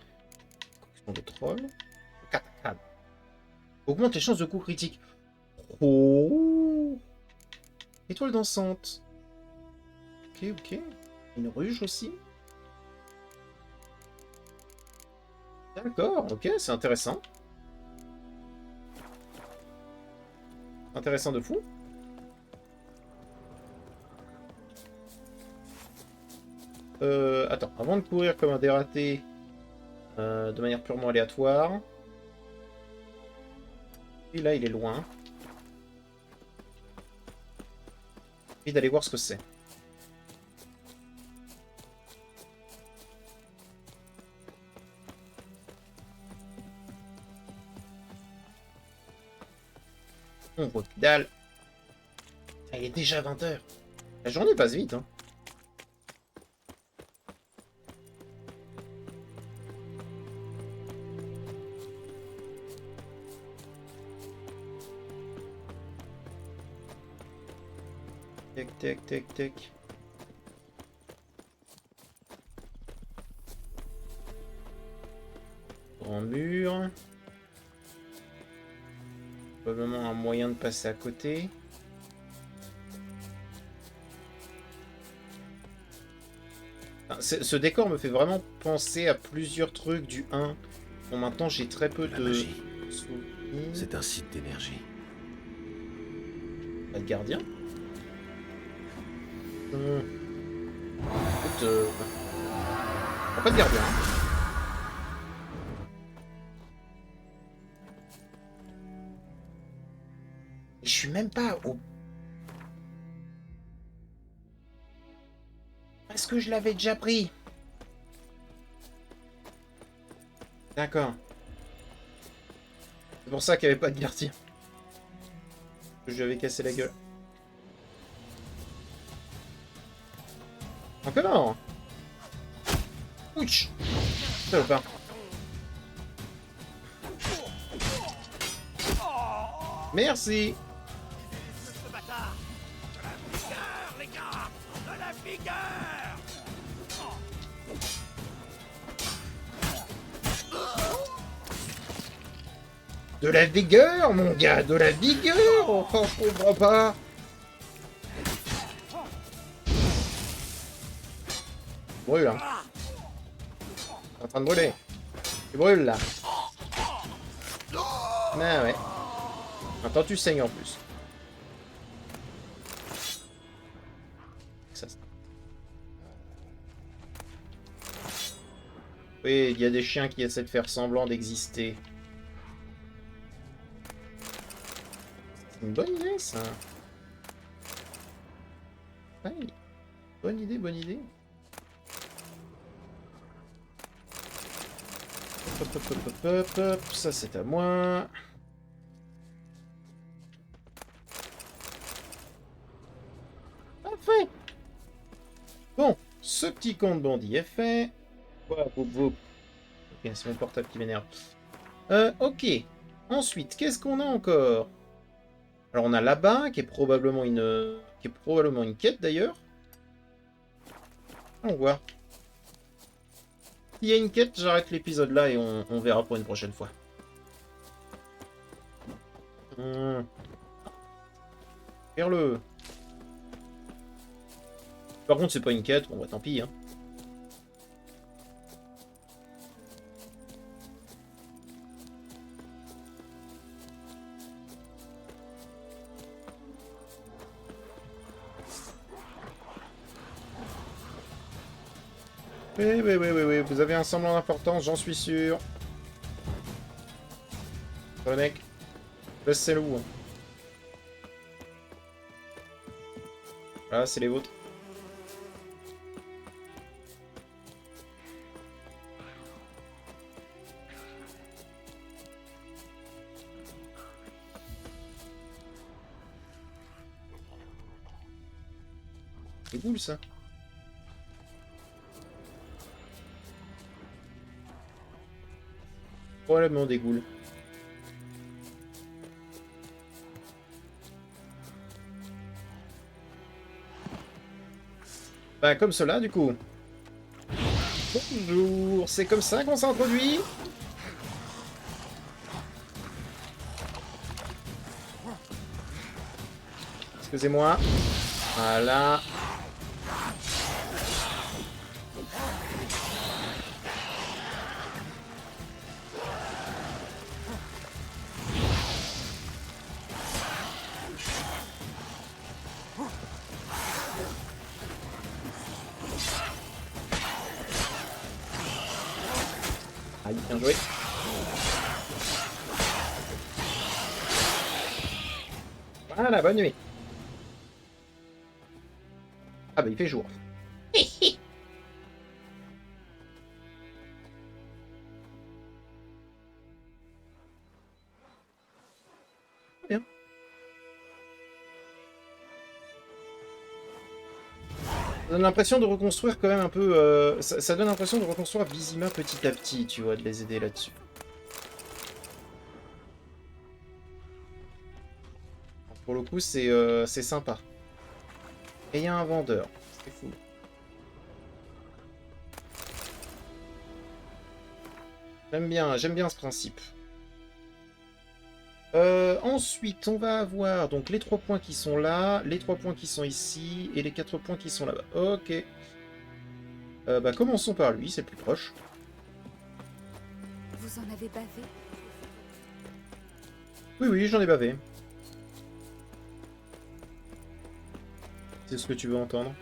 S1: Décoction de troll. Katakam. Augmente les chances de coup critique. Oh! Étoile dansante. Ok. Une ruche aussi. D'accord, ok, c'est intéressant. Intéressant de fou. Attends, avant de courir comme un dératé de manière purement aléatoire. Et là, il est loin. Et d'aller voir ce que c'est. On voit que dalle. Il est déjà 20h. La journée passe vite, hein. Tac. Grand mur. Probablement un moyen de passer à côté. Ce décor me fait vraiment penser à plusieurs trucs du 1. Bon, maintenant j'ai très peu de
S2: magie.
S1: souvenirs.
S2: C'est un site d'énergie.
S1: Pas de gardien. Écoute, pas de gardien. Et je suis même pas au... Est-ce que je l'avais déjà pris? D'accord. C'est pour ça qu'il n'y avait pas de gardien. Je lui avais cassé la gueule. Encore. Ouch. Salopard. Merci. De la vigueur, mon gars, de la vigueur. Enfin, je comprends pas. Brûle, hein. T'es en train de brûler. Tu brûles, là. Ah ouais. Attends, tu saignes en plus. Ça, oui, il y a des chiens qui essaient de faire semblant d'exister. C'est une bonne idée, ça. Ouais. Bonne idée, bonne idée. Hop, hop, hop, hop, hop, hop. Ça, c'est à moi. Parfait. Bon, ce petit compte bandit est fait. Voilà, boum, boum. Ok, c'est mon portable qui m'énerve. Ok. Ensuite, qu'est-ce qu'on a encore? Alors, on a là-bas, qui est probablement une quête, d'ailleurs. On voit. S'il y a une quête, j'arrête l'épisode là et on verra pour une prochaine fois. Faire-le. Par contre, c'est pas une quête, bon bah tant pis, hein. Oui, vous avez un semblant d'importance, j'en suis sûr. Ouais, mec, laissez-le où, hein. Voilà, c'est les vôtres. C'est cool, ça. Probablement des ghouls. Bah comme cela du coup. Bonjour, c'est comme ça qu'on s'introduit. Excusez-moi. Voilà. Aïe, bien joué. Voilà, bonne nuit. Ah bah il fait jour. Bien. Ça donne l'impression de reconstruire quand même un peu... ça donne l'impression de reconstruire Vizima petit à petit, tu vois, de les aider là-dessus. Pour le coup, c'est sympa. Et il y a un vendeur. C'est fou. J'aime bien ce principe. Ensuite, on va avoir donc les 3 points qui sont là, les 3 points qui sont ici, et les 4 points qui sont là-bas. Ok. Bah, commençons par lui, c'est le plus proche.
S8: Vous en avez bavé?
S1: Oui, j'en ai bavé. C'est ce que tu veux entendre.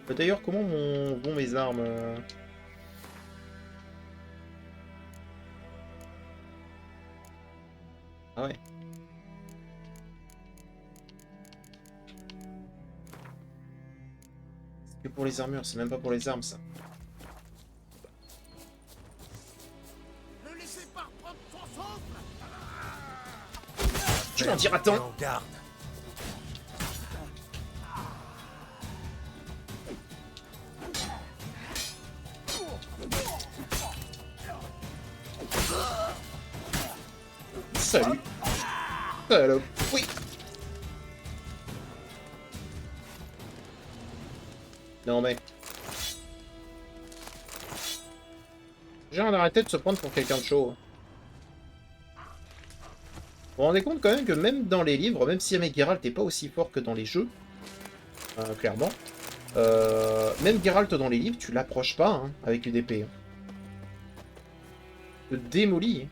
S1: D'ailleurs, comment vont mes armes Ah ouais. C'est que pour les armures, c'est même pas pour les armes ça.
S7: Ne laissez pas reprendre son souffle.
S1: Tu m'en diras tant.
S7: En garde.
S1: Salut. Salope. Oui. Non mais... J'ai rien d'arrêter de se prendre pour quelqu'un de chaud. Vous vous rendez compte quand même que même dans les livres, même si Geralt n'est pas aussi fort que dans les jeux, clairement. Même Geralt dans les livres, tu l'approches pas hein, avec une épée. Hein. Te démolit.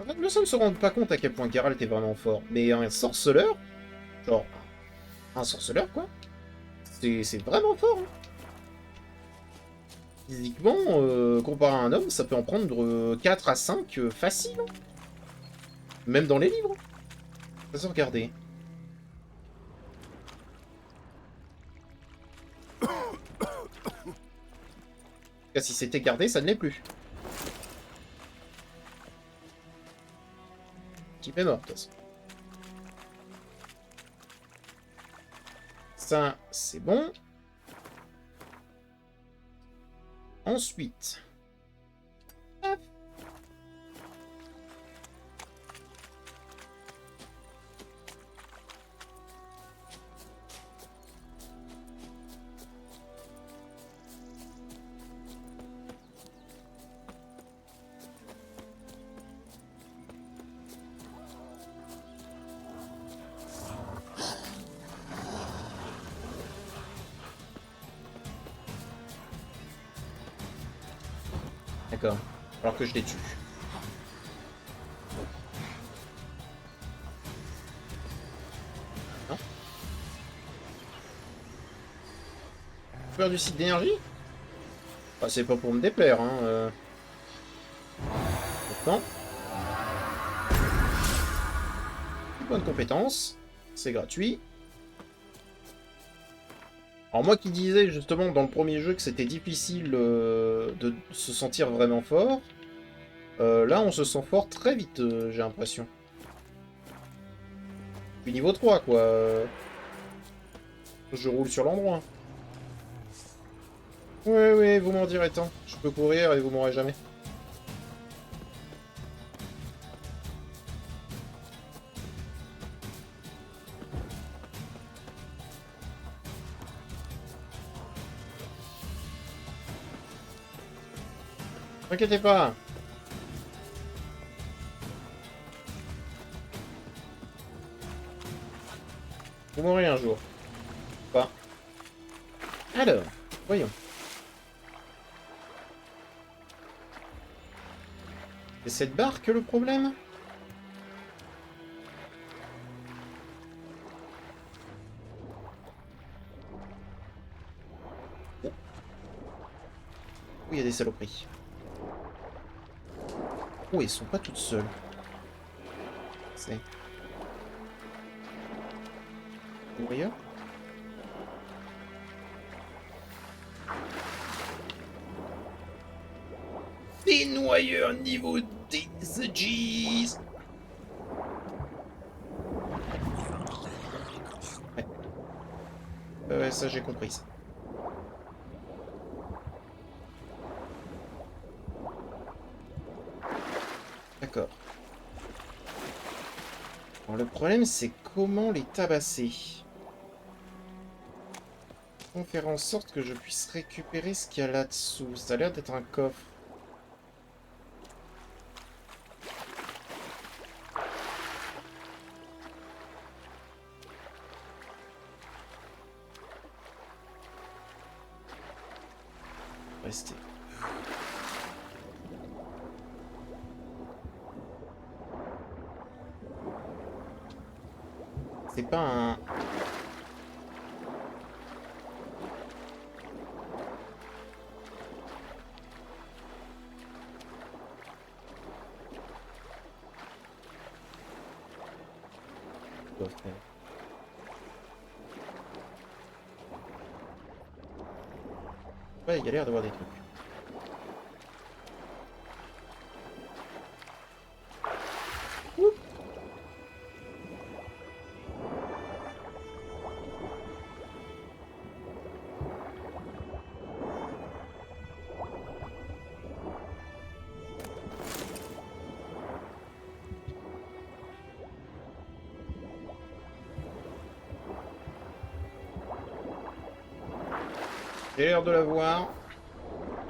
S1: En fait, personne ne se rend pas compte à quel point Geralt est vraiment fort. Mais un sorceleur, genre, un sorceleur quoi, c'est vraiment fort. Hein. Physiquement, comparé à un homme, ça peut en prendre 4 à 5 facile. Hein. Même dans les livres. Ça se regarder. Si c'était gardé, ça ne l'est plus. Type est mort, de toute façon. Ça, c'est bon. Ensuite. Hop. D'accord. Alors que je les tue. Non. Peur du site d'énergie? Bah, c'est pas pour me déplaire, hein. Pourtant. Point de compétence. C'est gratuit. Alors moi qui disais justement dans le premier jeu que c'était difficile de se sentir vraiment fort, là on se sent fort très vite, j'ai l'impression. Puis niveau 3 quoi. Je roule sur l'endroit. Oui, vous m'en direz tant. Je peux courir et vous m'aurez jamais. T'inquiétez pas. Vous mourrez un jour. Pas. Alors, voyons. C'est cette barque le problème? Oh. Oui, il y a des saloperies. Oh, ils sont pas toutes seules. C'est... Noyeur. Des noyeurs niveau 10 G's. Ouais, ça j'ai compris ça. D'accord. Alors le problème c'est comment les tabasser. Comment faire en sorte que je puisse récupérer ce qu'il y a là-dessous. Ça a l'air d'être un coffre. Restez. C'est pas un... Ouais, il y a l'air d'avoir des trucs. Oup. J'ai l'air de la voir.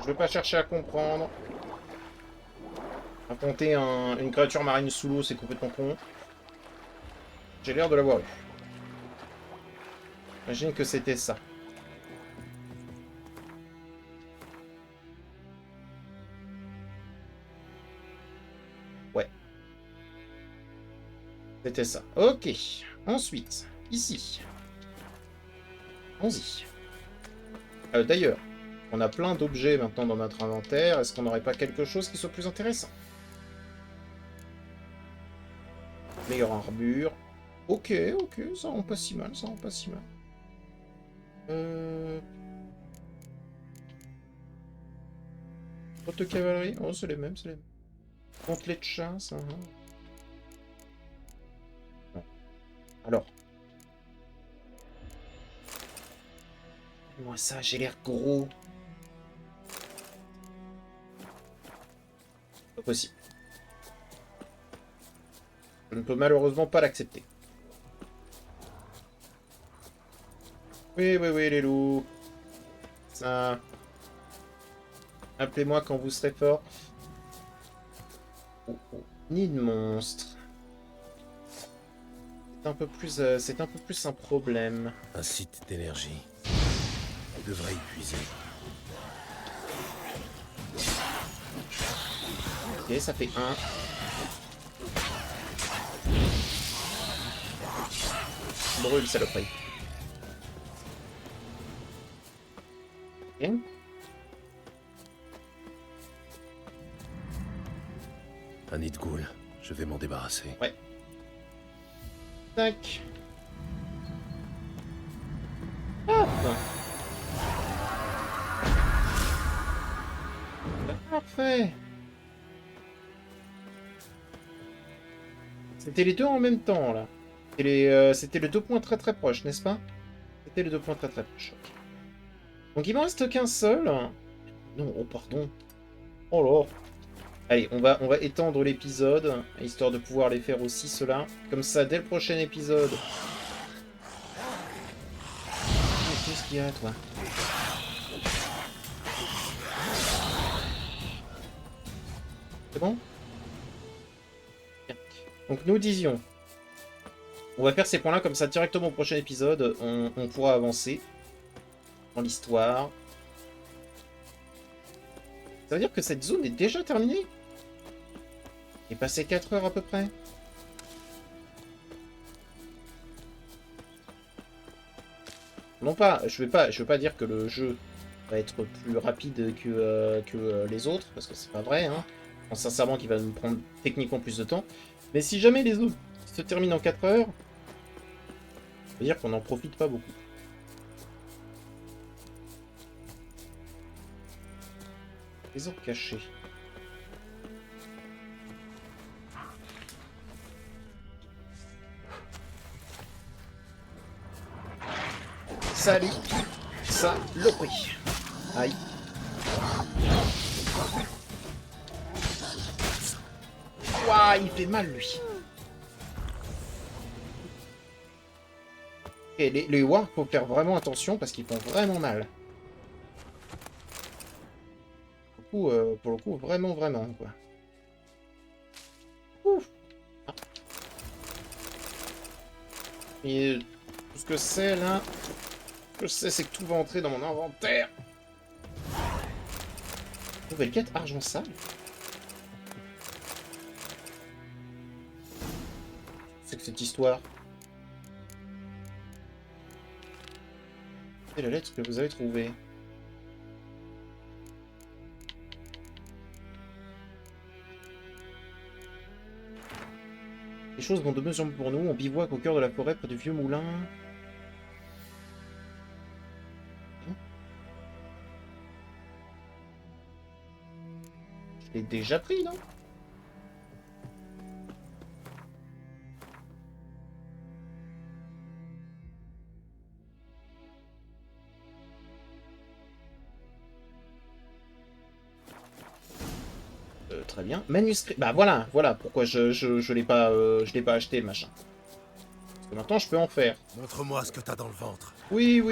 S1: Je veux pas chercher à comprendre. Affronter une créature marine sous l'eau, c'est complètement con. J'ai l'air de l'avoir eu. J'imagine que c'était ça. Ouais. C'était ça. Ok. Ensuite, ici. Allons-y. D'ailleurs, on a plein d'objets maintenant dans notre inventaire. Est-ce qu'on n'aurait pas quelque chose qui soit plus intéressant? Meilleure armure. Ok, ok, ça rend pas si mal, ça rend pas si mal. Bottes de cavalerie. Oh, c'est les mêmes, c'est les mêmes. Gantelet de chasse. Hein. Non. Alors. Moi ça, j'ai l'air gros. Pas possible. Je ne peux malheureusement pas l'accepter. Oui, oui, oui, les loups. Ça. Appelez-moi quand vous serez fort. Oh, oh. Nid de monstre. C'est un peu plus un problème.
S2: Un site d'énergie. On devrait y puiser.
S1: Ok, ça fait 1. Brûle, saloperie. Ok.
S2: Un nid de ghoul. Je vais m'en débarrasser.
S1: Ouais. Tac. Hop. Parfait. C'était les deux en même temps, là. C'était les 2 points très très proches, n'est-ce pas? C'était les 2 points très très proches. Okay. Donc il m'en reste qu'un seul. Non, oh pardon. Oh là. Allez, on va étendre l'épisode, histoire de pouvoir les faire aussi, ceux-là. Comme ça, dès le prochain épisode... Oh, qu'est-ce qu'il y a, toi? C'est bon? Bien. Donc nous disions... On va faire ces points-là, comme ça, directement au prochain épisode, on pourra avancer dans l'histoire. Ça veut dire que cette zone est déjà terminée? Il est passé 4 heures à peu près. Non pas, je veux pas dire que le jeu va être plus rapide que les autres, parce que c'est pas vrai, hein. Je pense sincèrement qu'il va nous prendre techniquement plus de temps. Mais si jamais les autres se terminent en 4 heures, ça veut dire qu'on n'en profite pas beaucoup. Trésor caché. Salut, saloperie. Aïe. Ouah, il fait mal lui. Et les wargs, faut faire vraiment attention parce qu'ils font vraiment mal. Pour le coup, vraiment, quoi. Ouf. Ah. Et tout ce que c'est là, ce que je sais, c'est que tout va entrer dans mon inventaire. Nouvelle quête, argent sale. C'est que cette histoire. C'est la lettre que vous avez trouvée. Les choses vont de mieux en mieux pour nous. On bivouac au cœur de la forêt près du vieux moulin. Je l'ai déjà pris, non? Très bien. Manuscrit. Bah voilà pourquoi je l'ai pas acheté le machin. Parce que maintenant je peux en faire.
S2: Montre-moi ce que t'as dans le ventre.
S1: Oui.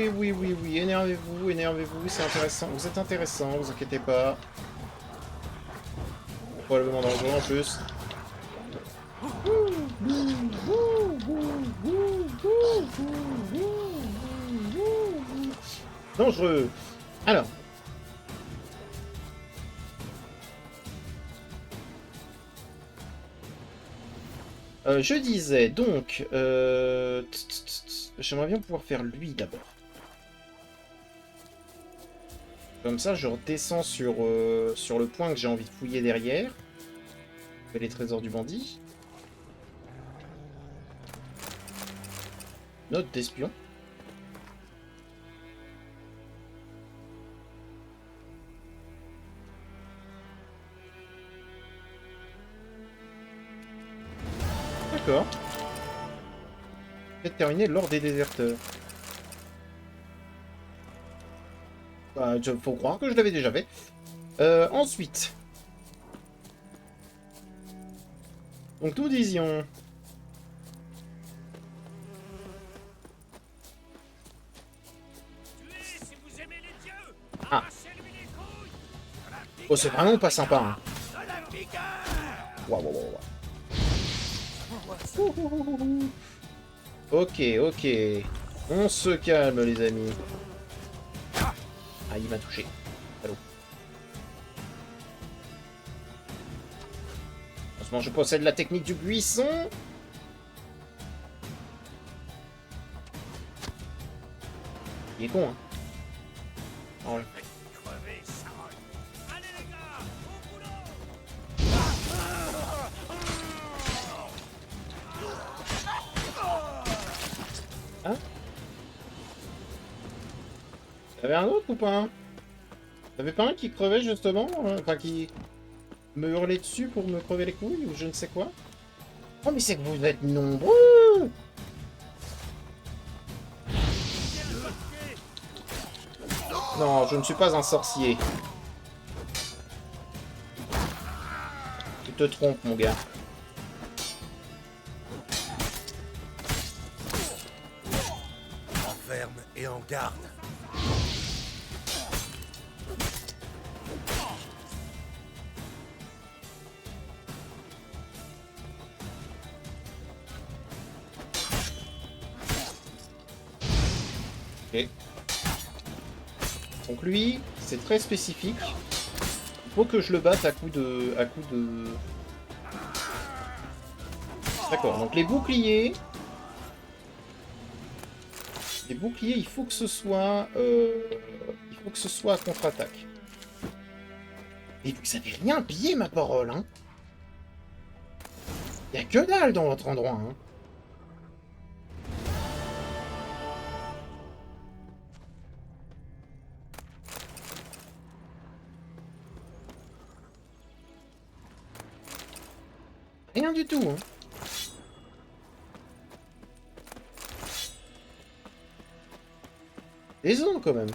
S1: Énervez-vous, c'est intéressant. Vous êtes intéressant, vous inquiétez pas. probablement dangereux en plus. Dangereux. Alors. Je disais donc, j'aimerais bien pouvoir faire lui d'abord. Comme ça, je redescends sur le point que j'ai envie de fouiller derrière. Les trésors du bandit. Note d'espion. D'accord. Peut-être terminé l'ordre des déserteurs. Bah, faut croire que je l'avais déjà fait. Ensuite. Donc nous disions... Ah. Oh, c'est vraiment pas sympa. Hein. Waouh, waouh, waouh. Ok, ok. On se calme, les amis. Ah, il m'a touché. Allô. Heureusement, je possède la technique du buisson. Il est con, hein. Oh, ouais. Hein? Y'avait un autre ou pas? Y'avait pas un qui crevait justement? Enfin, qui me hurlait dessus pour me crever les couilles ou je ne sais quoi? Oh, mais c'est que vous êtes nombreux! Non, je ne suis pas un sorcier. Tu te trompes, mon gars.
S7: En ferme et en garde.
S1: Ok. Donc lui, c'est très spécifique. Il faut que je le batte à coup de... D'accord, donc les boucliers... Les boucliers, il faut que ce soit... Il faut que ce soit à contre-attaque. Et vous avez rien pillé, ma parole, hein. Y a que dalle dans votre endroit, hein. Rien du tout, hein. Des os, quand même.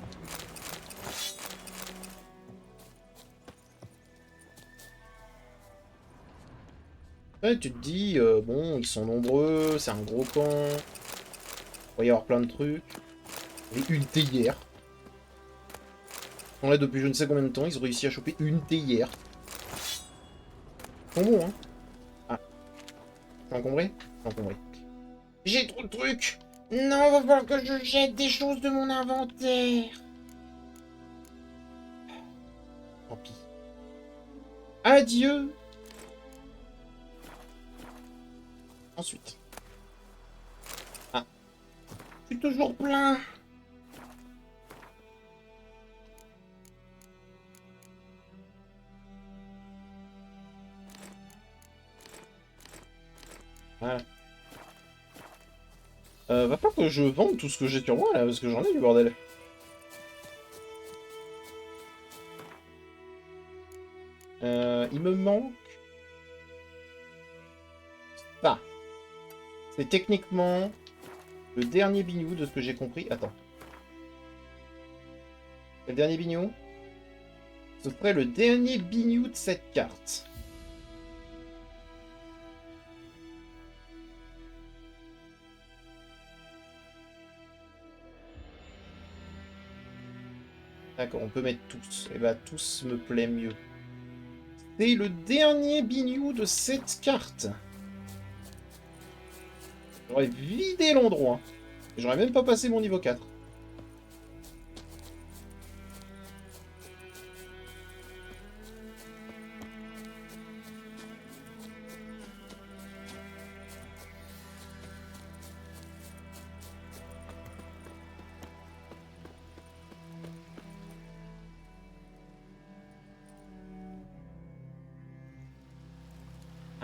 S1: Ouais, tu te dis, bon, ils sont nombreux, c'est un gros camp. Il va y avoir plein de trucs. Et une théière. Ils sont là depuis je ne sais combien de temps, ils ont réussi à choper une théière. Ils sont bons, hein. Ah. Je suis encombré? Je suis encombré. J'ai trop de trucs! Non, va falloir que je jette des choses de mon inventaire. Tant pis. Adieu. Ensuite. Ah. Je suis toujours plein. Voilà. Va falloir que je vende tout ce que j'ai sur moi là, parce que j'en ai du bordel. Il me manque... Ça. C'est techniquement le dernier bignou de ce que j'ai compris. Attends. C'est le dernier bignou? Ce serait le dernier bignou de cette carte. D'accord, on peut mettre tous. Et bah tous me plaît mieux. C'est le dernier bignou de cette carte. J'aurais vidé l'endroit. J'aurais même pas passé mon niveau 4.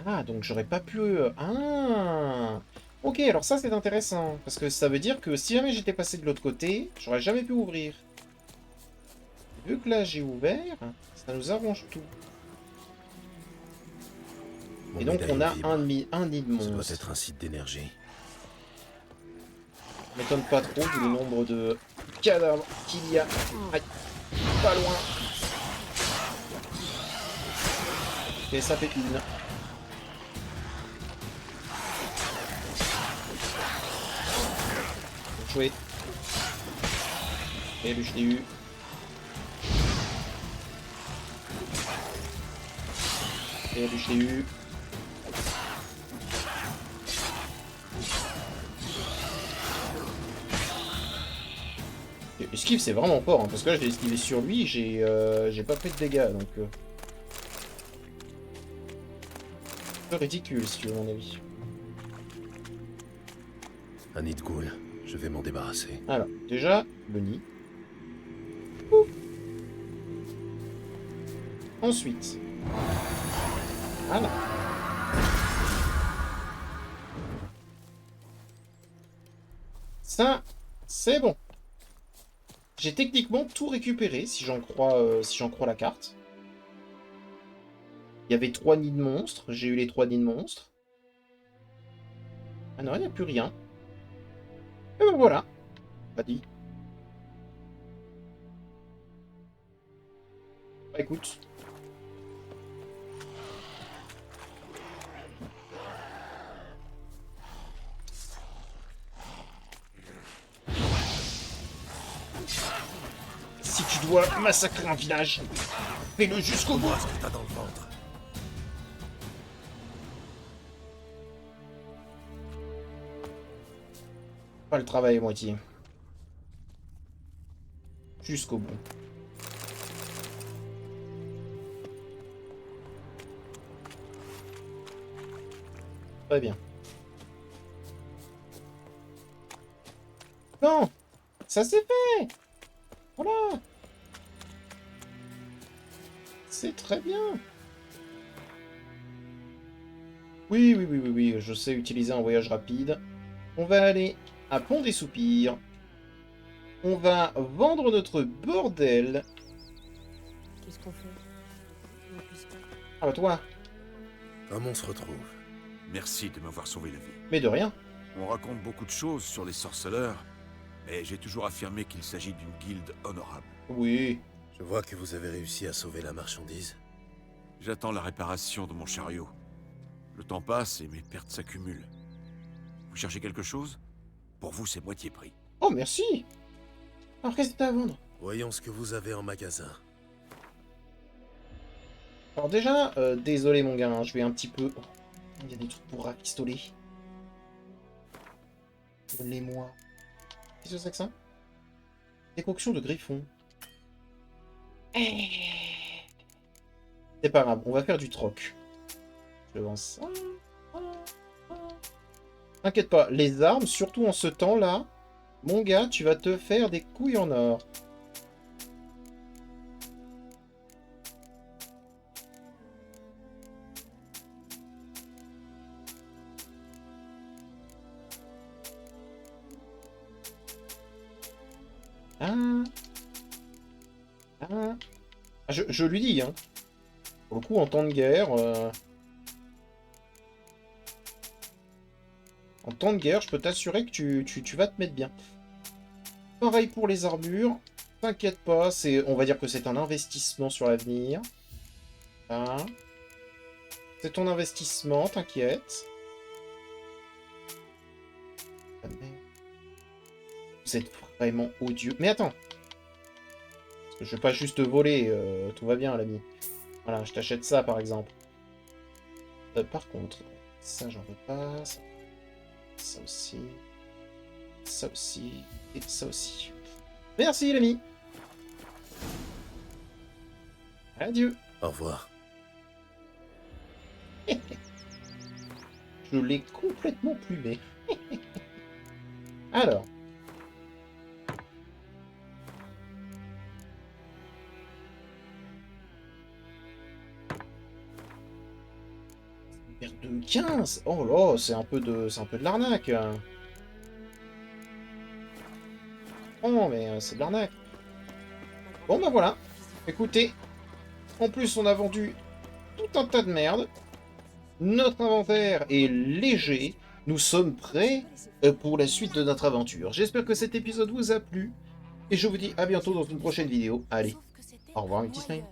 S1: Ah, donc j'aurais pas pu... Ah! Ok, alors ça c'est intéressant. Parce que ça veut dire que si jamais j'étais passé de l'autre côté, j'aurais jamais pu ouvrir. Vu que là j'ai ouvert, ça nous arrange tout.
S2: Mon
S1: Et donc on a
S2: médaillon
S1: un nid de
S2: vibre. Ça doit
S1: monstre.
S2: être un site d'énergie.
S1: Ça m'étonne pas trop vu le nombre de cadavres qu'il y a. Aïe, pas loin. Et ça fait une. Joué. Et lui je l'ai eu. Et lui je l'ai eu. Esquive c'est vraiment fort, hein, parce que là je l'ai esquivé sur lui, j'ai pas pris de dégâts, donc... Un peu ridicule si tu veux mon avis.
S2: Un nid de ghoul. Je vais m'en débarrasser.
S1: Alors, déjà, le nid. Ouh. Ensuite. Voilà. Ça, c'est bon. J'ai techniquement tout récupéré, si j'en crois la carte. Il y avait 3 nids de monstres. J'ai eu les 3 nids de monstres. Ah non, il n'y a plus rien. Et ben voilà. Pas dit. Bah écoute. Si tu dois massacrer un village, fais-le jusqu'au bout.
S2: Ce que t'as dans le ventre.
S1: Pas le travail à moitié. Jusqu'au bout. Très bien. Non! Ça s'est fait! Voilà! C'est très bien! Oui, oui, oui, oui, oui, je sais utiliser un voyage rapide. On va aller à Pont des Soupirs. On va vendre notre bordel.
S8: Qu'est-ce qu'on fait? On puisse pas.
S1: Ah bah toi,
S2: Comment on se retrouve?
S9: Merci de m'avoir sauvé la vie.
S1: mais de rien.
S9: On raconte beaucoup de choses sur les sorceleurs, mais j'ai toujours affirmé qu'il s'agit d'une guilde honorable.
S1: Oui.
S2: Je vois que vous avez réussi à sauver la marchandise.
S9: J'attends la réparation de mon chariot. Le temps passe et mes pertes s'accumulent. Vous cherchez quelque chose? Pour vous, c'est moitié prix.
S1: Oh, merci! Alors, qu'est-ce que t'as à vendre?
S2: Voyons ce que vous avez en magasin.
S1: Alors déjà, désolé mon gars, hein, je vais un petit peu... Oh, il y a des trucs pour rafistoler. Donnez-moi. Qu'est-ce que c'est que ça? Décoction de griffon. C'est pas grave, on va faire du troc. Je vends ça. T'inquiète pas, les armes, surtout en ce temps-là, mon gars, tu vas te faire des couilles en or. Je lui dis, hein. Pour le coup, en temps de guerre... En temps de guerre, je peux t'assurer que tu vas te mettre bien. Pareil pour les armures. T'inquiète pas, on va dire que c'est un investissement sur l'avenir. Hein. C'est ton investissement, t'inquiète. Vous êtes vraiment odieux. Mais attends. Parce que je vais pas juste voler, tout va bien, l'ami. Voilà, je t'achète ça par exemple. Par contre, ça j'en veux pas. Ça aussi. Ça aussi. Et ça aussi. Merci l'ami. Adieu.
S2: Au revoir.
S1: Je l'ai complètement plumé. Alors. Perte de 15. Oh là, c'est un peu de l'arnaque. Oh, mais c'est de l'arnaque. Bon, bah voilà. Écoutez, en plus, on a vendu tout un tas de merde. Notre inventaire est léger. Nous sommes prêts pour la suite de notre aventure. J'espère que cet épisode vous a plu. Et je vous dis à bientôt dans une prochaine vidéo. Allez, au revoir mes petits slimes.